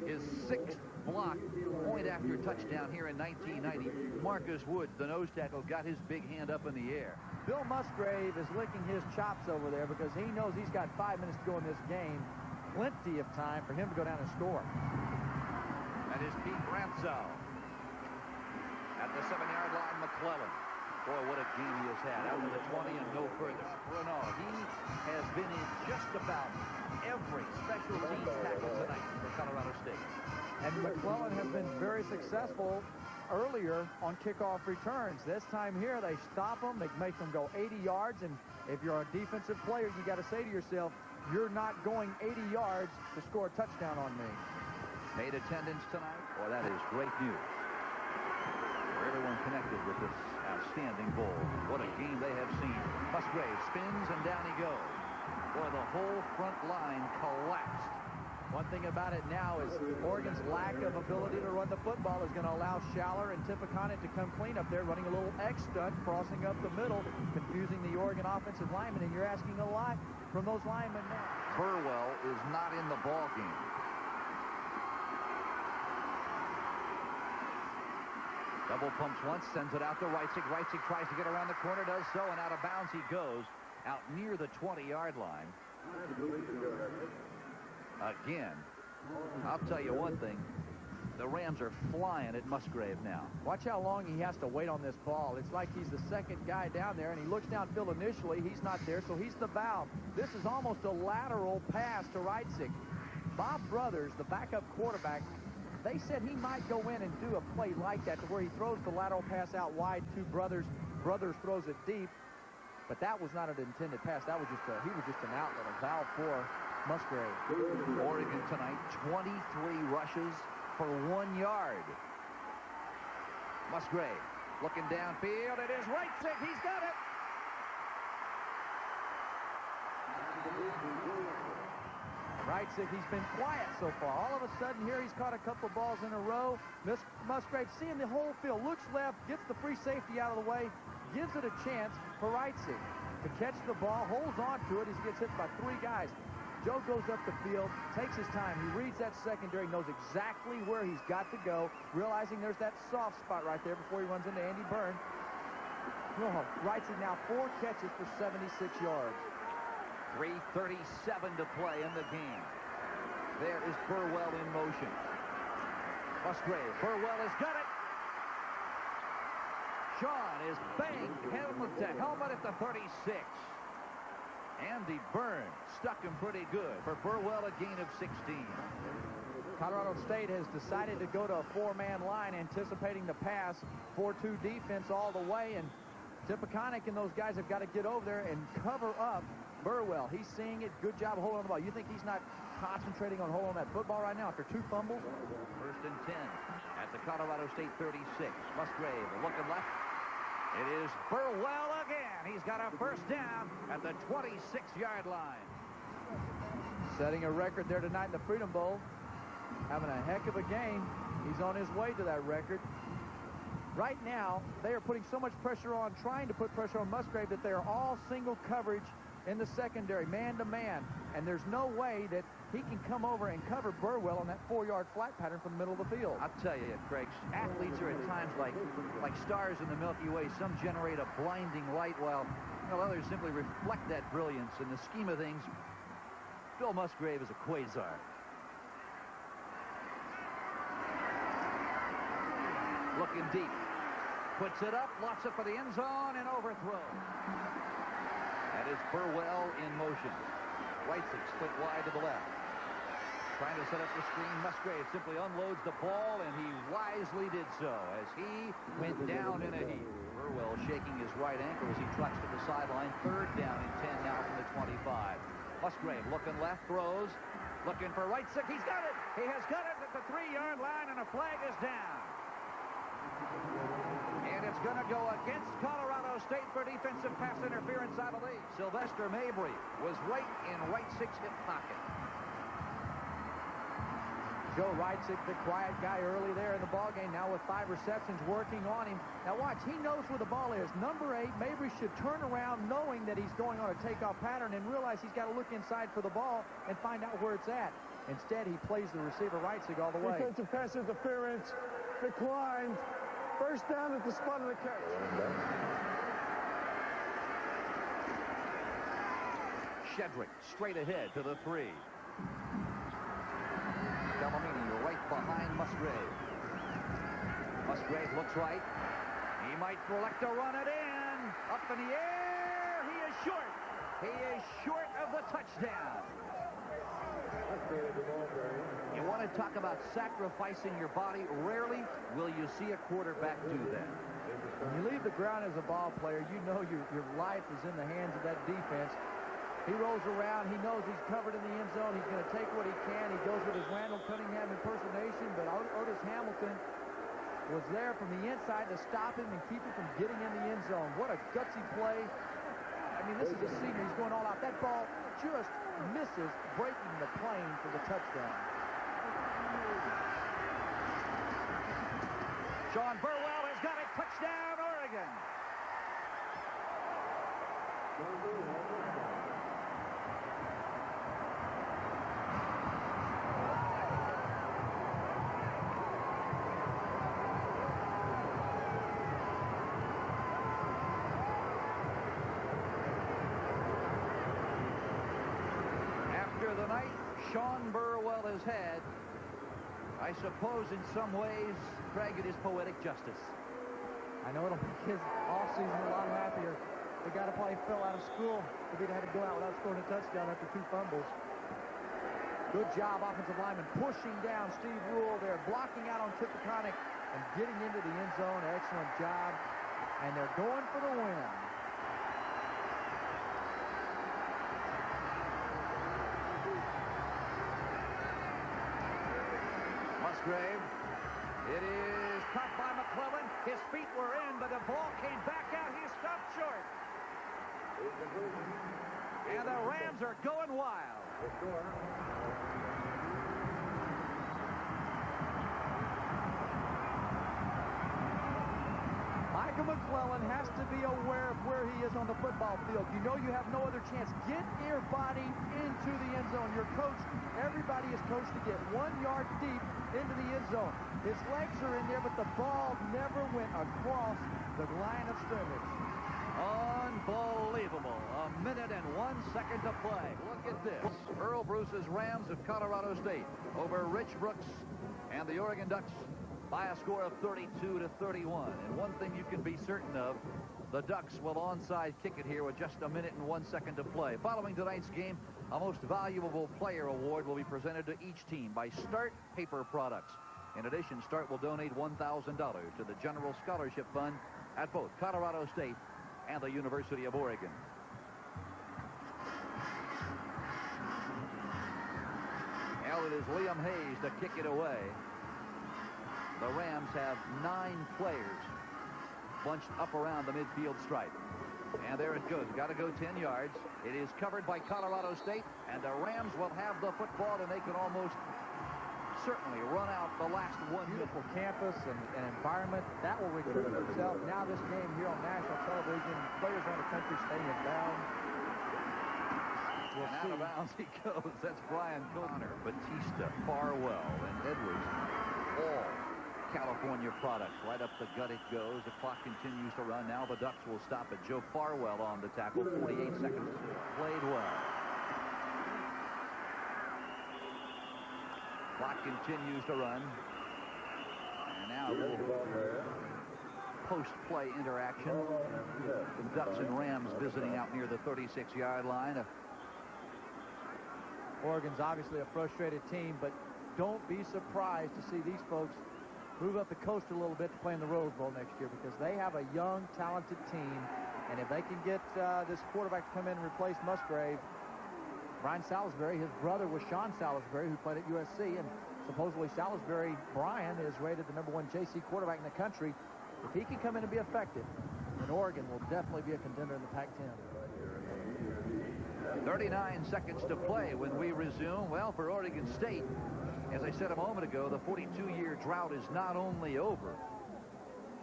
His 6th block point after touchdown here in 1990. Marcus Wood, the nose tackle, got his big hand up in the air. Bill Musgrave is licking his chops over there because he knows he's got 5 minutes to go in this game. Plenty of time for him to go down and score. That is Pete Ransow. At the 7-yard line, McClellan. Boy, what a game he has had. Out to the 20 and no further. Bruno, he has been in just about every special teams tackle tonight for Colorado State. And McClellan has been very successful earlier on kickoff returns. This time here, they stop them. They make them go 80 yards. And if you're a defensive player, you got to say to yourself, you're not going 80 yards to score a touchdown on me. Paid attendance tonight. Boy, that is great news. Everyone connected with this outstanding goal. What a game they have seen. Musgrave spins and down he goes. Boy, the whole front line collapsed. One thing about it now is Oregon's lack of ability to run the football is going to allow Schaller and Tippecanoe to come clean up there, running a little X stunt, crossing up the middle, confusing the Oregon offensive linemen, and you're asking a lot from those linemen now. Burwell is not in the ball game. Double pumps once, sends it out to Reitzig. Reitzig tries to get around the corner, does so, and out of bounds he goes out near the 20-yard line. Again, I'll tell you one thing. The Rams are flying at Musgrave now. Watch how long he has to wait on this ball. It's like he's the second guy down there, and he looks downfield initially. He's not there, so he's the valve. This is almost a lateral pass to Reitzig. Bob Brothers, the backup quarterback, they said he might go in and do a play like that to where he throws the lateral pass out wide to Brothers. Brothers throws it deep, but that was not an intended pass. That was just he was just an outlet, a valve for Musgrave. Oregon tonight, 23 rushes for 1 yard. Musgrave looking downfield. It is Reitzig. He's got it. Reitzig, he's been quiet so far. All of a sudden here, he's caught a couple balls in a row. Musgrave seeing the whole field, looks left, gets the free safety out of the way, gives it a chance for Reitzig to catch the ball, holds on to it as he gets hit by 3 guys. Joe goes up the field, takes his time. He reads that secondary, knows exactly where he's got to go, realizing there's that soft spot right there before he runs into Andy Byrne. Reitzig now 4 catches for 76 yards. 3:37 to play in the game. There is Burwell in motion. Musgrave. Burwell has got it. Sean is banged helmet to helmet at the 36. Andy Byrne stuck him pretty good. For Burwell, a gain of 16. Colorado State has decided to go to a 4-man line, anticipating the pass, 4-2 defense all the way, and Tippecanoe and those guys have got to get over there and cover up Burwell. He's seeing it. Good job holding on the ball. You think he's not concentrating on holding that football right now after 2 fumbles? 1st and 10 at the Colorado State 36. Musgrave looking left. It is Burwell again. He's got a first down at the 26-yard line. Setting a record there tonight in the Freedom Bowl. Having a heck of a game. He's on his way to that record. Right now, they are putting so much pressure on, trying to put pressure on Musgrave, that they are all single coverage in the secondary, man-to-man. And there's no way that he can come over and cover Burwell on that 4-yard flat pattern from the middle of the field. I'll tell you, Craig, athletes are at times like stars in the Milky Way. Some generate a blinding light, while others simply reflect that brilliance. In the scheme of things, Bill Musgrave is a quasar. Looking deep. Puts it up, lofts it for the end zone, and overthrow. That is Burwell in motion. Whiteside split wide to the left. Trying to set up the screen. Musgrave simply unloads the ball, and he wisely did so as he went down in a heap. Burwell shaking his right ankle as he trots to the sideline. 3rd down and 10 now from the 25. Musgrave looking left, throws. Looking for Whiteside. He's got it. He has got it at the 3-yard line, and a flag is down. And it's going to go against Colorado State for defensive pass interference, I believe. Sylvester Mabry was right in Whitesick's hip pocket. Joe Whitesick, the quiet guy early there in the ballgame, now with 5 receptions working on him. Now watch, he knows where the ball is. Number 8, Mabry should turn around knowing that he's going on a takeoff pattern and realize he's got to look inside for the ball and find out where it's at. Instead, he plays the receiver Whitesick all the way. Defensive pass interference declined. 1st down at the spot of the catch. Shedrick straight ahead to the 3. Delamini right behind Musgrave. Musgrave looks right. He might elect to run it in. Up in the air. He is short. He is short of the touchdown. You want to talk about sacrificing your body? Rarely will you see a quarterback do that. When you leave the ground as a ball player, you know your life is in the hands of that defense. He rolls around. He knows he's covered in the end zone. He's going to take what he can. He goes with his Randall Cunningham impersonation, but Otis Hamilton was there from the inside to stop him and keep him from getting in the end zone. What a gutsy play. I mean, this is a senior. He's going all out. That ball just misses breaking the plane for the touchdown. Sean Burwell has got it. Touchdown, Oregon. After the night Sean Burwell has had, I suppose in some ways, Craig, it is poetic justice. I know it'll make his offseason a lot happier. The guy that probably fell out of school if he'd had to go out without scoring a touchdown after 2 fumbles. Good job, offensive lineman, pushing down Steve Rule there, blocking out on Tip Peconic and getting into the end zone. Excellent job. And they're going for the win. Musgrave. It is caught by McClellan. His feet were in, but the ball came back out. He stopped short. And the Rams are going wild. Michael McClellan has to be aware of where he is on the football field. You know you have no other chance. Get your body into the end zone. Your coach, everybody is coached to get 1 yard deep into the end zone. His legs are in there, but the ball never went across the line of scrimmage. Unbelievable. A minute and 1 second to play. Look at this. Earl Bruce's Rams of Colorado State over Rich Brooks and the Oregon Ducks by a score of 32-31. And one thing you can be certain of, the Ducks will onside kick it here with just a minute and 1 second to play. Following tonight's game, a Most Valuable Player Award will be presented to each team by Start Paper Products. In addition, Start will donate $1,000 to the General Scholarship Fund at both Colorado State and the University of Oregon. Now it is Liam Hayes to kick it away. The Rams have 9 players bunched up around the midfield stripe. And there it goes. Got to go 10 yards. It is covered by Colorado State, and the Rams will have the football, and they can almost certainly run out the last 1 minute. Beautiful campus and environment. That will recruit itself. Now this game here on national television, players around the country staying in bounds. And out of bounds he goes. That's Brian Connor, Batista, Farwell, and Edwards. All California products. Right up the gut it goes. The clock continues to run. Now the Ducks will stop it. Joe Farwell on the tackle. 48 seconds. Played well. Clock continues to run. And now post-play interaction. The Ducks and Rams visiting out near the 36-yard line. Oregon's obviously a frustrated team, but don't be surprised to see these folks move up the coast a little bit to play in the Rose Bowl next year, because they have a young, talented team, and if they can get this quarterback to come in and replace Musgrave, Brian Salisbury, his brother was Sean Salisbury, who played at USC, and supposedly Salisbury, Brian, is rated the #1 JC quarterback in the country. If he can come in and be effective, then Oregon will definitely be a contender in the Pac-10. 39 seconds to play when we resume. Well, for Oregon State, as I said a moment ago, the 42-year drought is not only over,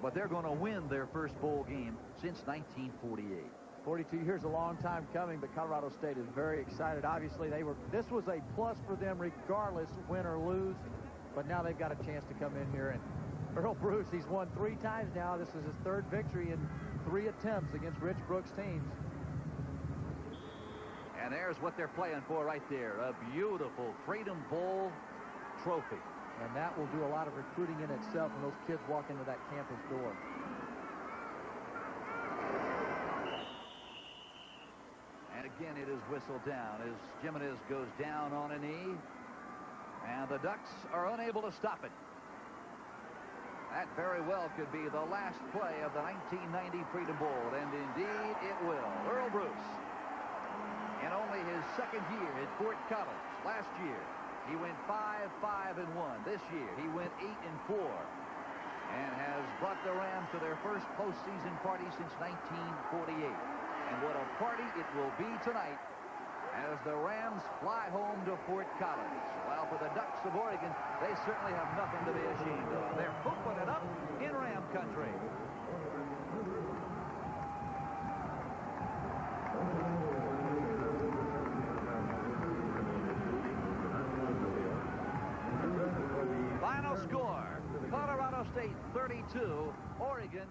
but they're going to win their first bowl game since 1948. 42 years, a long time coming, but Colorado State is very excited. Obviously, this was a plus for them regardless, win or lose, but now they've got a chance to come in here. And Earl Bruce, he's won 3 times now. This is his 3rd victory in 3 attempts against Rich Brooks' teams. And there's what they're playing for right there. A beautiful Freedom Bowl trophy. And that will do a lot of recruiting in itself when those kids walk into that campus door. And again, it is whistled down as Jimenez goes down on a knee. And the Ducks are unable to stop it. That very well could be the last play of the 1990 Freedom Bowl. And indeed, it will. Earl Bruce, in only his 2nd year at Fort Collins. Last year, he went 5-5-1. This year, he went 8-4. And has brought the Rams to their first postseason party since 1948. And what a party it will be tonight as the Rams fly home to Fort Collins. Well, for the Ducks of Oregon, they certainly have nothing to be ashamed of. They're hooping it up in Ram country. Final score, Colorado State 32, Oregon